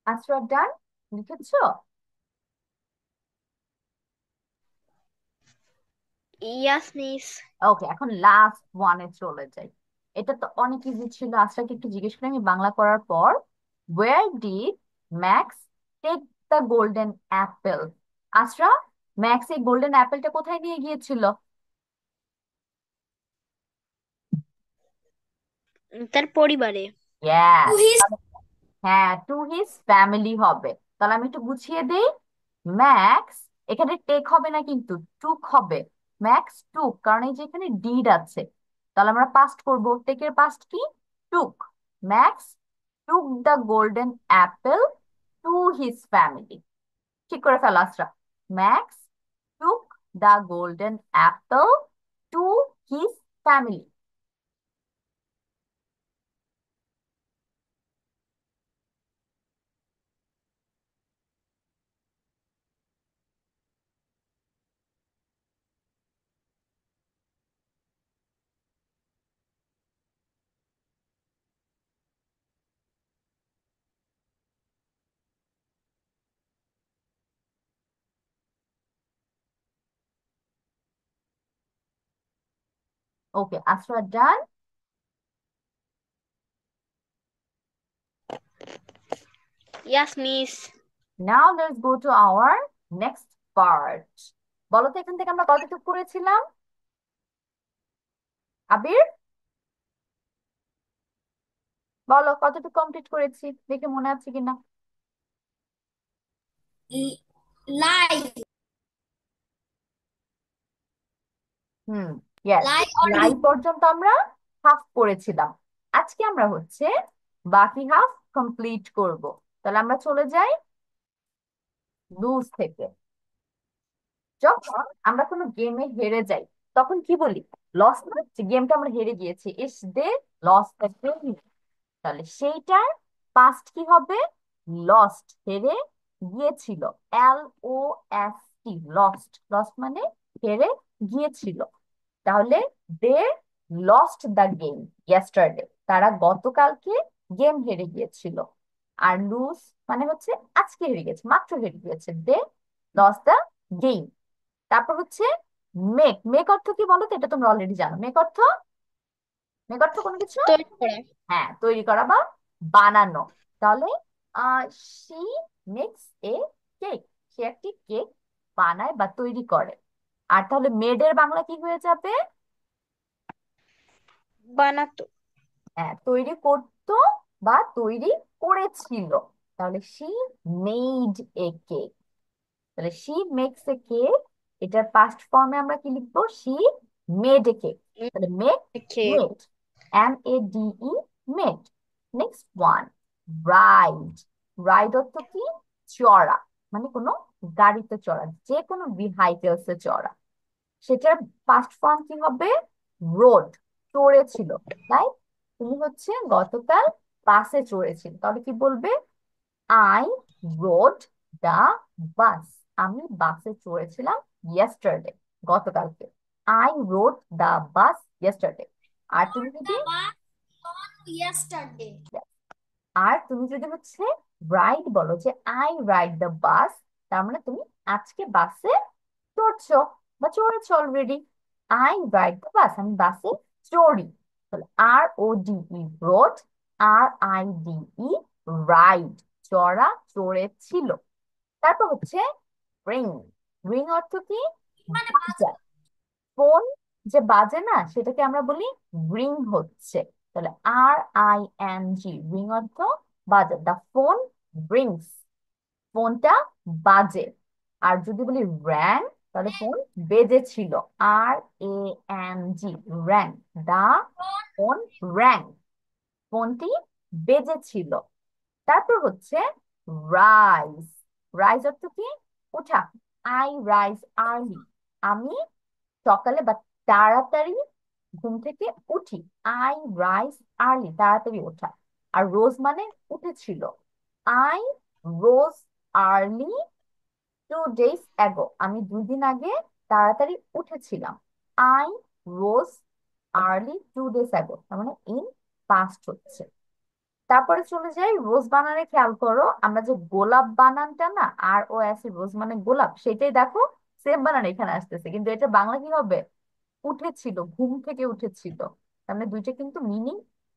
আনসার ডান, লিখেছো? yes, miss. ওকে, এখন লাস্ট ওয়ানে চলে যাই। এটা তো অনেক ইজি ছিল, আজকে একটু জিজ্ঞেস করি আমি বাংলা করার পর। Where did Max take the golden apple? Ashra, Max এই গোল্ডেন অ্যাপেলটা কোথায় নিয়ে গিয়েছিল? তার পরিবারে। To yes. হিজ হ্যাঁ, টু হিজ ফ্যামিলি হবে। তাহলে আমি একটু গুছিয়ে দেই। ম্যাক্স, এখানে টেক হবে না কিন্তু টুক হবে। ম্যাক্স টুক, কারণ এই যে এখানে ডিড আছে। তাহলে আমরা পাস্ট করব, টেকের পাস্ট কি? Took. Max took the golden apple to his family. ঠিক করে ফেলো Ashraf. Max took the golden apple to his family. Okay, Ashraf done. yes, miss. Now let's go to our next part. বলো তো এখান থেকে আমরা কতটুকু করেছিলাম? আবির, বলো কতটুকু কমপ্লিট করেছি, দেখে মনে আছে কিনা। লাই হুম, ইয়েস। লাই অর লাই পর্যন্ত আমরা হাফ করেছিলাম। আজকে আমরা হচ্ছে বাকি হাফ কমপ্লিট করব। তাহলে আমরা চলে যাই লুজ থেকে। যখন আমরা কোনো গেমে হেরে যাই তখন কি বলি? লস না, যে গেমটা আমরা হেরে গিয়েছি, ইস দে লস দ্য গেম। তাহলে সেইটার পাস্ট কি হবে? লস্ট, হেরে গিয়েছিল। LOST, lost. লস্ট মানে হেরে গিয়েছিল। তাহলে they lost the game yesterday, তারা গতকালকে গেম হেরে গিয়েছিল। আর লুজ মানে হচ্ছে আজকে হেরে গেছে, মাত্র হেরে গিয়েছে। They lost the game. তারপর হচ্ছে মেক। মেক অর্থ কি বলো তো? এটা তোমরা অলরেডি জানো। মেক অর্থ, মেক অর্থ কোনো কিছু, তৈরি করা। হ্যাঁ তৈরি করা বা বানানো। তাহলে শি মেক্স এ কেক, সে একটি কেক বানায় বা তৈরি করে। আর তাহলে মেডের বাংলা কি হয়ে যাবে? বানাতো। হ্যাঁ, তৈরি করতো বা তৈরি করেছিল। তাহলে শি মেড এ কেক। তাহলে শি মেক্স এ কেক, এটার পাস্ট ফর্মে আমরা কি লিখবো? She made a cake. তাহলে make, cake. Made, MADE, made. Next one, ride. Ride অর্থ কি? চড়া, মানে কোনো গাড়িতে চড়া, যে কোনো ভেহিকলসে চড়া। সেটার পাস্ট ফর্ম কি হবে? রোড, চড়েছিল, তাই তুমি হচ্ছে গতকাল বাসে চড়েছিলে, তাহলে কি বলবে? I rode the bus. আমি বাসে চড়েছিলাম ইয়েস্টারডে, গতকালকে। I rode the bus yesterday. আর তুমি যদি The bus on yesterday. আর তুমি যদি হচ্ছে রাইড বলো, যে আই রাইড দ্য বাস, তার মানে তুমি আজকে বাসে চড়ছো বা চড়েছো already. I ride the bus, আমি বাসে চড়ি। তাহলে R O D E rode, R I D E ride, চড়া, চড়েছিল। তারপর হচ্ছে রিং। রিং অর্থ কি? মানে বাজা। ফোন যে বাজে না, সেটাকে আমরা বলি রিং হচ্ছে। তাহলে আর আই এন জি, রিং অর্থ বাজে। দা ফোন রিংস, ফোনটা বাজে। আর যদি বলি র্যাং, তাহলে ফোন বেজেছিল। R A N G, rang. The phone rang, ফোনটি বেজেছিল। তারপর হচ্ছে রাইজ। রাইজ অর্থ কি? ওঠা। আই রাইজ আর্লি, আমি সকালে বা তাড়াতাড়ি ঘুম থেকে উঠি। আই রাইজ আর্লি, তাড়াতাড়ি ওঠা। আর রোজ মানে উঠেছিল। I rose early 2 days ago, আমি 2 দিন আগে তাড়াতাড়ি উঠেছিলাম। I rose early 2 days ago, তার মানে ইন পাস্ট হচ্ছে। তারপরে চলে যাই রোজ বানানে। খেয়াল করো, আমরা যে গোলাপ বানানটা না, আর ও এস, রোজ মানে গোলাপ, সেটাই দেখো সেম বানান এখানে আসতেছে, কিন্তু এটা বাংলা কি হবে? উঠেছিল, ঘুম থেকে উঠেছিল। তার মানে দুইটা কিন্তু মিনিং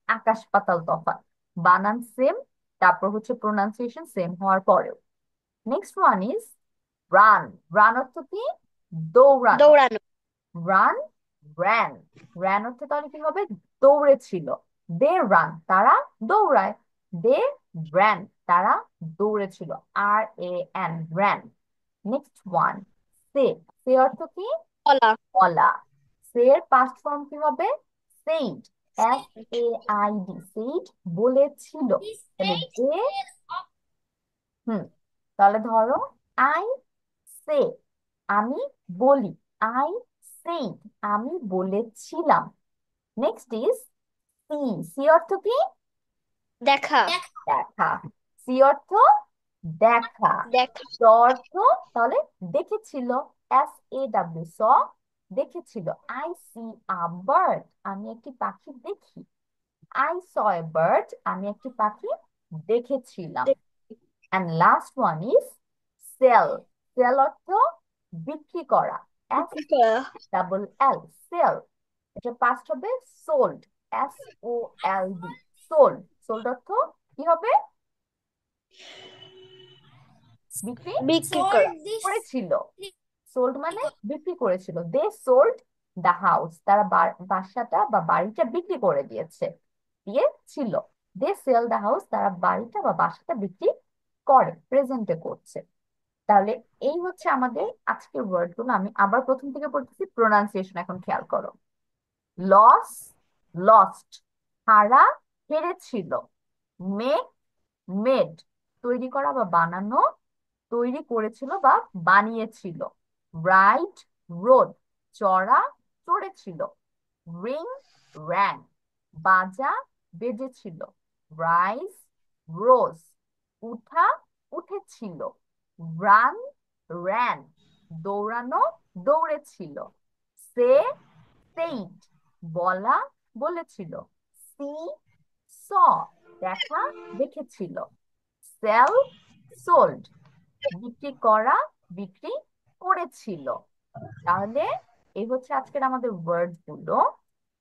আকাশ পাতাল তফাৎ। বানান সেম, তারপর হচ্ছে প্রোনাউন্সিয়েশন সেম হওয়ার পরেও। Next one is run. Run অর্থ কি? দৌড়ানো। দৌড়ানো। Run, ran. র্যান অর্থ তাহলে কি হবে? দৌড়েছিল। দে রান, তারা দৌড়ায়। দে র্যান, তারা দৌড়েছিল। R A N, ran. Next one, say. Say অর্থ কি? বলা। বলা। সে এর পাস্ট ফর্ম কি হবে? Said. S A I D, said, বলেছিল। He তাহলে said যে, of হুম, তাহলে ধরো আই সে, আমি বলি। আই সেইড, আমি বলেছিলাম। Next is C. সি অর্থ কি? দেখা। দেখা। সি অর্থ দেখা। দেখা। স অর্থ তাহলে দেখেছিল। এস এ ডাব্লিউ, স, দেখেছিল। আই সি আ বার্ড, আমি একটি পাখি দেখি। আই স এ বার্ড, আমি একটি পাখি দেখেছিলাম। And last one is sell. Sell অর্থ বিক্রি করা। S double L, sell. এটা পাস্ট হবে sold. S O L D, sold. Sold অর্থ কি হবে? বিক্রি বিক্রি করা। sold this করেছিল। সোল্ড মানে বিক্রি করেছিল। দে সোল্ড দ্য হাউস, তারা বাসাটা বা বাড়িটা বিক্রি করে দিয়েছিল। দে সেল দ্য হাউস, তারা বাড়িটা বা বাসাটা বিক্রি করে, প্রেজেন্টে করছে। তাহলে এই হচ্ছে আমাদের আজকের ওয়ার্ড গুলো। আমি আবার প্রথম থেকে পড়তেছি, প্রোনাউন্সিয়েশন এখন খেয়াল করো। Loss, lost. হারা, হেরেছিল। মেক, মেড, তৈরি করা বা বানানো, তৈরি করেছিল বা বানিয়েছিল। রাইট, রোড, চড়া, চড়েছিল। রিং, র্যাং, বাজা, বেজেছিল। রাইজ, রোজ, উঠা, উঠেছিল। রান, র্যান, দৌড়ানো, দৌড়েছিল। সে, সেইড, বলা, বলেছিল। সি, স, দেখা, দেখেছিল। সেল, সোল্ড, বিক্রি করা, বিক্রি করেছিল। তাহলে এই হচ্ছে আজকের আমাদের ওয়ার্ড গুলো।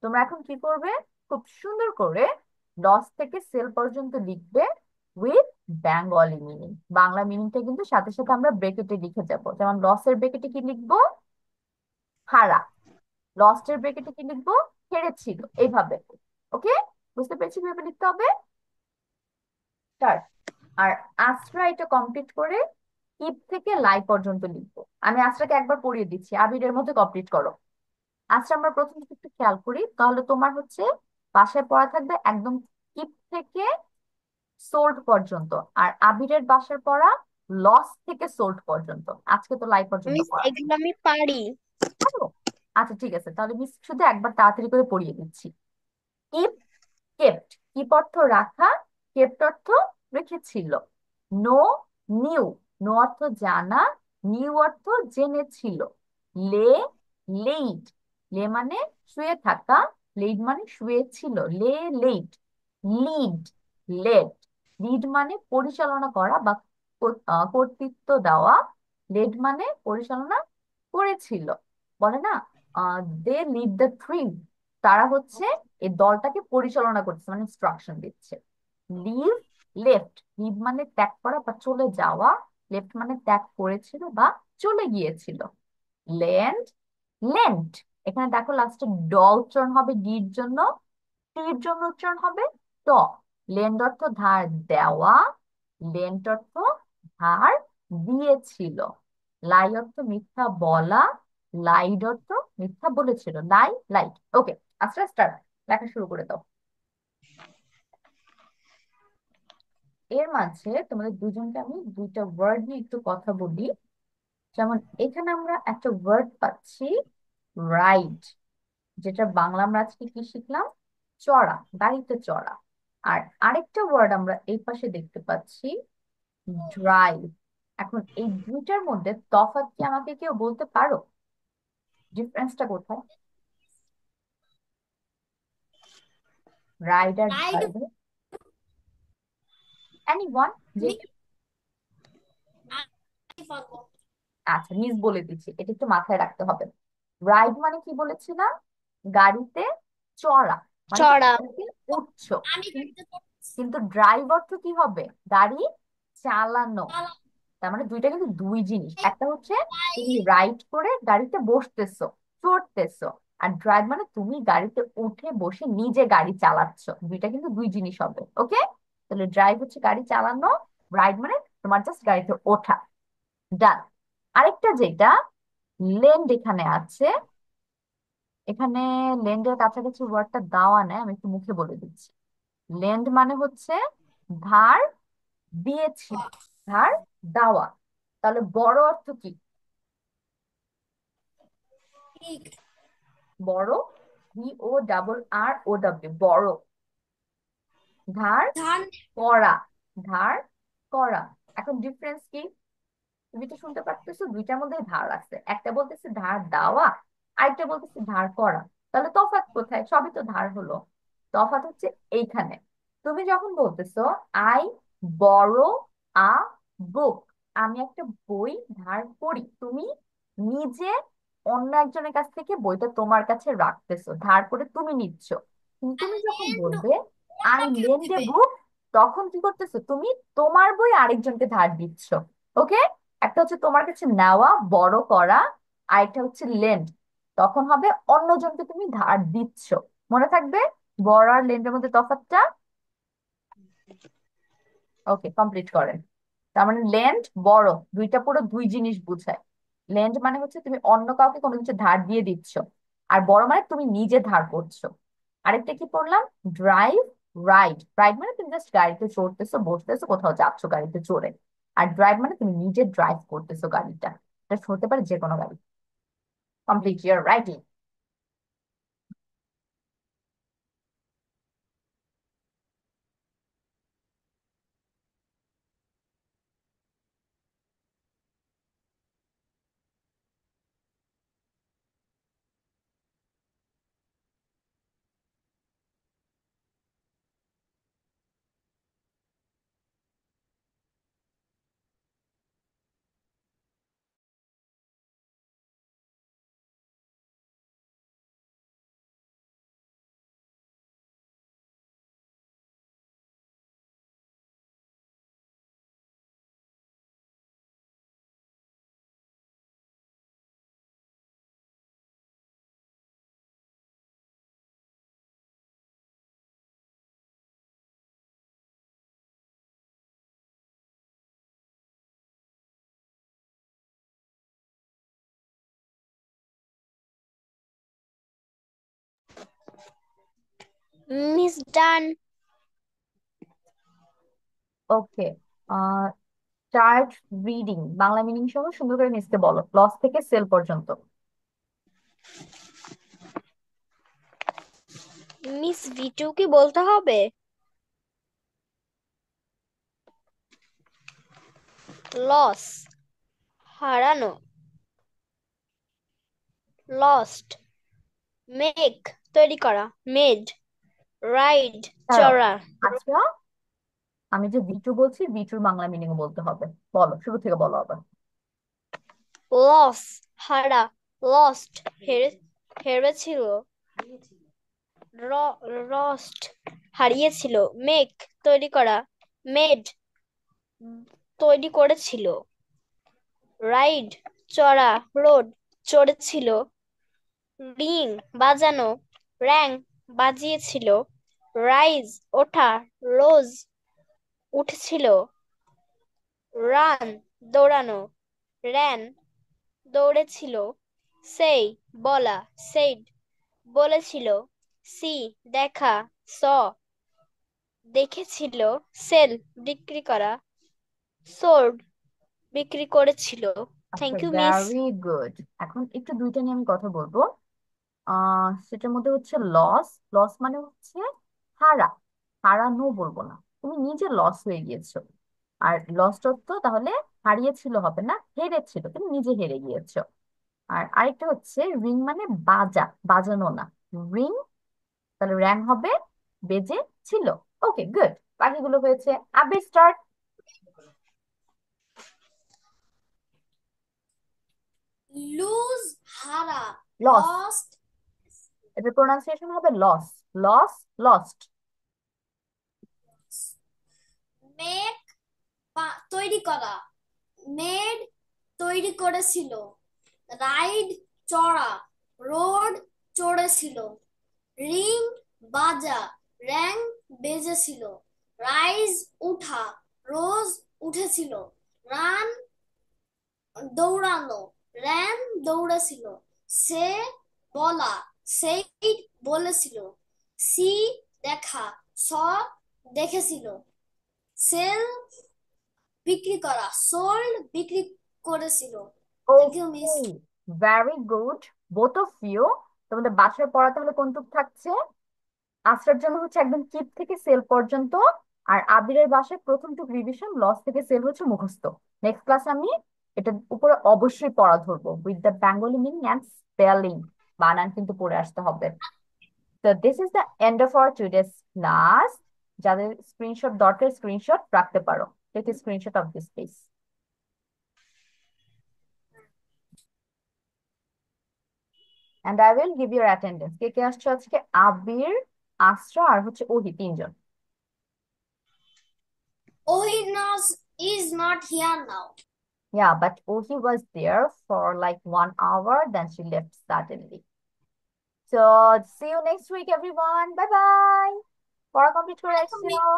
তোমরা এখন কি করবে? খুব সুন্দর করে লস থেকে সেল পর্যন্ত লিখবে উইথ বেঙ্গলি মিনিং। বাংলা মিনিংটা কিন্তু সাথে সাথে আমরা ব্রেকেটে লিখে যাব। যেমন লসের ব্রেকেটে কি লিখবো? হারা। লস্টের ব্রেকেটে কি লিখবো? হেরেছিল। এইভাবে। ওকে, বুঝতে পেরেছি কিভাবে লিখতে হবে? স্টার্ট। আর আশ্রা এটা কমপ্লিট করে কিপ থেকে লাই পর্যন্ত লিখবো। আমি আশ্রাকে একবার পড়িয়ে দিচ্ছি, আবিরের মধ্যে কমপ্লিট করো। আচ্ছা, আমরা প্রথম থেকে একটু খেয়াল করি, তাহলে তোমার হচ্ছে বাসায় পড়া থাকবে একদম কিপ থেকে সোল্ড পর্যন্ত, আর আবিরের বাসার পড়া লস থেকে সোল্ড পর্যন্ত। আজকে তো লাই পর্যন্ত মিস, পড়া। এগুলো আমি পারি। পারো? আচ্ছা ঠিক আছে, তাহলে মিস শুধু একবার তাড়াতাড়ি করে পড়িয়ে দিচ্ছি। কিপ, কেপ্ট, কিপ অর্থ রাখা, কেপ্ট অর্থ রেখেছিল। নো নিউ, নো অর্থ জানা, নিউ অর্থ জেনেছিল। লে লেইট, লে মানে শুয়ে থাকা, লেইট মানে শুয়েছিল। লে লেইট। লিড লেড, লিড মানে পরিচালনা করা বা কর্তৃত্ব দেওয়া। লেড মানে পরিচালনা করেছিল। বলে না, দে লিড দ্য ট্রিম, তারা হচ্ছে এই দলটাকে পরিচালনা করছে, মানে ইনস্ট্রাকশন দিচ্ছে। লিভ লেফট, লিভ মানে ত্যাগ করা বা চলে যাওয়া, লেফট মানে ত্যাগ করেছিল বা চলে গিয়েছিল। লেন্ড লেন্ট, এখানে দেখো লাস্টে ড উচ্চারণ হবে ডির জন্য, টির জন্য উচ্চারণ হবে ট। লেন্ড অর্থ ধার দেওয়া, লেন্ট অর্থ ধার দিয়েছিল। লাই অর্থ মিথ্যা বলা, লাইড অর্থ মিথ্যা বলেছিল। লাই লাইট। ওকে, আস্তে স্টার্ট, লেখা শুরু করে দাও। এর মাঝে তোমাদের দুজনকে আমি দুইটা ওয়ার্ড নিয়ে একটু কথা বলি। যেমন এখানে আমরা একটা ওয়ার্ড পাচ্ছি রাইড, যেটা বাংলা আমরা আজকে কি শিখলাম? চড়া, গাড়িতে চড়া। আর আরেকটা ওয়ার্ড আমরা এই পাশে দেখতে পাচ্ছি ড্রাইভ। এখন এই দুইটার মধ্যে তফাৎ কি আমাকে কেউ বলতে পারো? ডিফারেন্সটা কোথায়? রাইড আর রাইড ড্রাইভ, এনিওয়ান যে। আমি পারবো। আচ্ছা, মিস বলে দিচ্ছি, এটা একটু মাথায় রাখতে হবে। রাইড মানে কি বলেছিলাম? গাড়িতে চড়া, মানে তুমি চড়া। গাড়িতে উঠছো। আমি কিন- গাড়িতে কিন্তু ড্রাইভ অর্থ কি হবে? গাড়ি চালানো। চড়লাম। তার মানে দুইটা কিন্তু দুই জিনিস। একটা হচ্ছে তুমি রাইড করে গাড়িতে বসতেছো, চড়তেছো। আর ড্রাইভ মানে তুমি গাড়িতে উঠে বসে নিজে গাড়ি চালাচ্ছ। দুইটা কিন্তু দুই জিনিস হবে। ওকে, তাহলে ড্রাইভ হচ্ছে গাড়ি চালানো, রাইড মানে তোমার জাস্ট গাড়িতে ওঠা। ডান। আরেকটা যেটা লেন্ড এখানে আছে, এখানে লেন্ডের কাছাকাছি ওয়ার্ডটা দেওয়া নেই, আমি একটু মুখে বলে দিচ্ছি। লেন্ড মানে হচ্ছে ধার দিয়েছি, ধার দেওয়া। তাহলে বড় অর্থ কি? ঠিক। বড়, বি ও ডাবল আর ও ডাব্লিউ, বড়। ধার ধান। করা, ধার করা। এখন ডিফারেন্স কি? তুমি তো শুনতে পারতেছো দুইটার মধ্যে ধার আছে, একটা বলতেছে ধার দেওয়া, আরেকটা বলতেছে ধার করা। তাহলে তফাৎ কোথায়? সবই তো ধার হলো। তফাৎ হচ্ছে এইখানে। তুমি যখন বলতেছো আই বড় আ বুক, আমি একটা বই ধার করি, তুমি নিজে অন্য একজনের কাছ থেকে বইটা তোমার কাছে রাখতেছো, ধার করে তুমি নিচ্ছ। কিন্তু তুমি যখন লেন্ড বলবে আই অন্য কেউ লেন্ড এ দিবে। বুক, তখন কি করতেছো? তুমি তোমার বই আরেকজনকে ধার দিচ্ছ। ওকে, একটা হচ্ছে তোমার কাছে নেওয়া, বড় করা, আর একটা হচ্ছে লেন্ড, তখন হবে অন্যজনকে তুমি ধার দিচ্ছ। মনে থাকবে বড় আর লেন্ডের মধ্যে তফাৎটা। ওকে, কমপ্লিট করেন। তার মানে লেন্ড বড়, দুইটা পুরো দুই জিনিস বুঝায়। লেন্ড মানে হচ্ছে তুমি অন্য কাউকে কোনো কিছু ধার দিয়ে দিচ্ছ, আর বড় মানে তুমি নিজে ধার করছো। আরেকটা কি পড়লাম? ড্রাইভ রাইড, রাইড মানে তুমি জাস্ট গাড়িতে চড়তেছো, বসতেছো, কোথাও যাচ্ছ গাড়িতে চড়ে। আর ড্রাইভ মানে তুমি নিজে ড্রাইভ করতেছো গাড়িটা, এটা হতে পারে যে কোনো গাড়ি। Complete your writing. Miss done. Okay, start reading, Bangla meaning সহ সুন্দর করে মিসকে বলো, লস থেকে সেল পর্যন্ত। মিস ভিটু কি বলতে হবে? লস, হারানো। লস্ট, মেক, তৈরি করা। মেড, রাইড, দাঁড়াও, চড়া। আচ্ছা আমি যে ভিটু বলছি ভিটুর বাংলা মিনিং বলতে হবে। বলো, শুরু থেকে বলো আবার। লস, হারা। লস্ট, হেরেছিল। রস্ট, হারিয়েছিল। মেক, তৈরি করা। মেড, তৈরি করেছিল। রাইড, চড়া। রোড, চড়েছিল। রিং, বাজানো। র্যাং, বাজিয়েছিল। রাইজ, ওঠা। রোজ, উঠেছিল। রান, দৌড়ানো। র্যান, দৌড়েছিল। সেই, বলা। সেইড, বলেছিল। সি, দেখা। স, দেখেছিল। সেল, বিক্রি করা। সোল্ড, বিক্রি করেছিল। আচ্ছা, thank you miss. Very good. এখন একটু দুইটা নিয়ে আমি কথা বলবো। সেটার মধ্যে হচ্ছে লস। লস মানে হচ্ছে হারা, হারানো বলবো না, তুমি নিজে লস হয়ে গিয়েছো। আর লস্ট তো তাহলে হারিয়েছিল হবে না, হেরেছিল, তুমি নিজে হেরে গিয়েছো। আর আরেকটা হচ্ছে রিং মানে বাজা, বাজানো না। রিং, তাহলে র্যাং হবে বেজে ছিল। Okay, good. বাকিগুলো হয়েছে। আবে স্টার্ট। লুজ, হারা। লস, লস্ট, এটার প্রোনাউন্সিয়েশন হবে লস। Loss, lost. মেক, তৈরি করা। মেড, তৈরি করেছিল। রাইড, চড়া। রোড, চড়েছিল। রিং, বাজা। র্যাং, বেজেছিল। রাইজ, উঠা। রোজ, উঠেছিল। রান, দৌড়ানো। র্যান, দৌড়েছিল। সে, বলা। সেই, বলেছিল। সি, দেখা। স, দেখেছিল। সেল, বিক্রি করা। সোল্ড, বিক্রি করেছিল। Thank you okay, miss. Very good, both of you. তোমাদের বাসায় পড়াতে হলে কোনটুক থাকছে? আসার জন্য হচ্ছে একদম কিপ থেকে সেল পর্যন্ত। আর আবিরের বাসায় প্রথমটুক রিভিশন, লস থেকে সেল হচ্ছে মুখস্থ। নেক্সট ক্লাস আমি এটার উপরে অবশ্যই পড়া ধরবো with the Bengali meaning and spelling. বানান কিন্তু পড়ে আসতে হবে। তো this is the end of our today's class. যাদের স্ক্রিনশট দরকার স্ক্রিনশট রাখতে পারো। Take screenshot of this please. And I will give your attendance. কে কে আসছে আজকে? আবির, আশ্রা আর হচ্ছে ওহি, তিনজন। Ohinos is not here now. Yeah, but Ohi was there for like 1 hour, then she left suddenly. So see you next week, everyone. Bye bye. পড়া complete করে আসছো।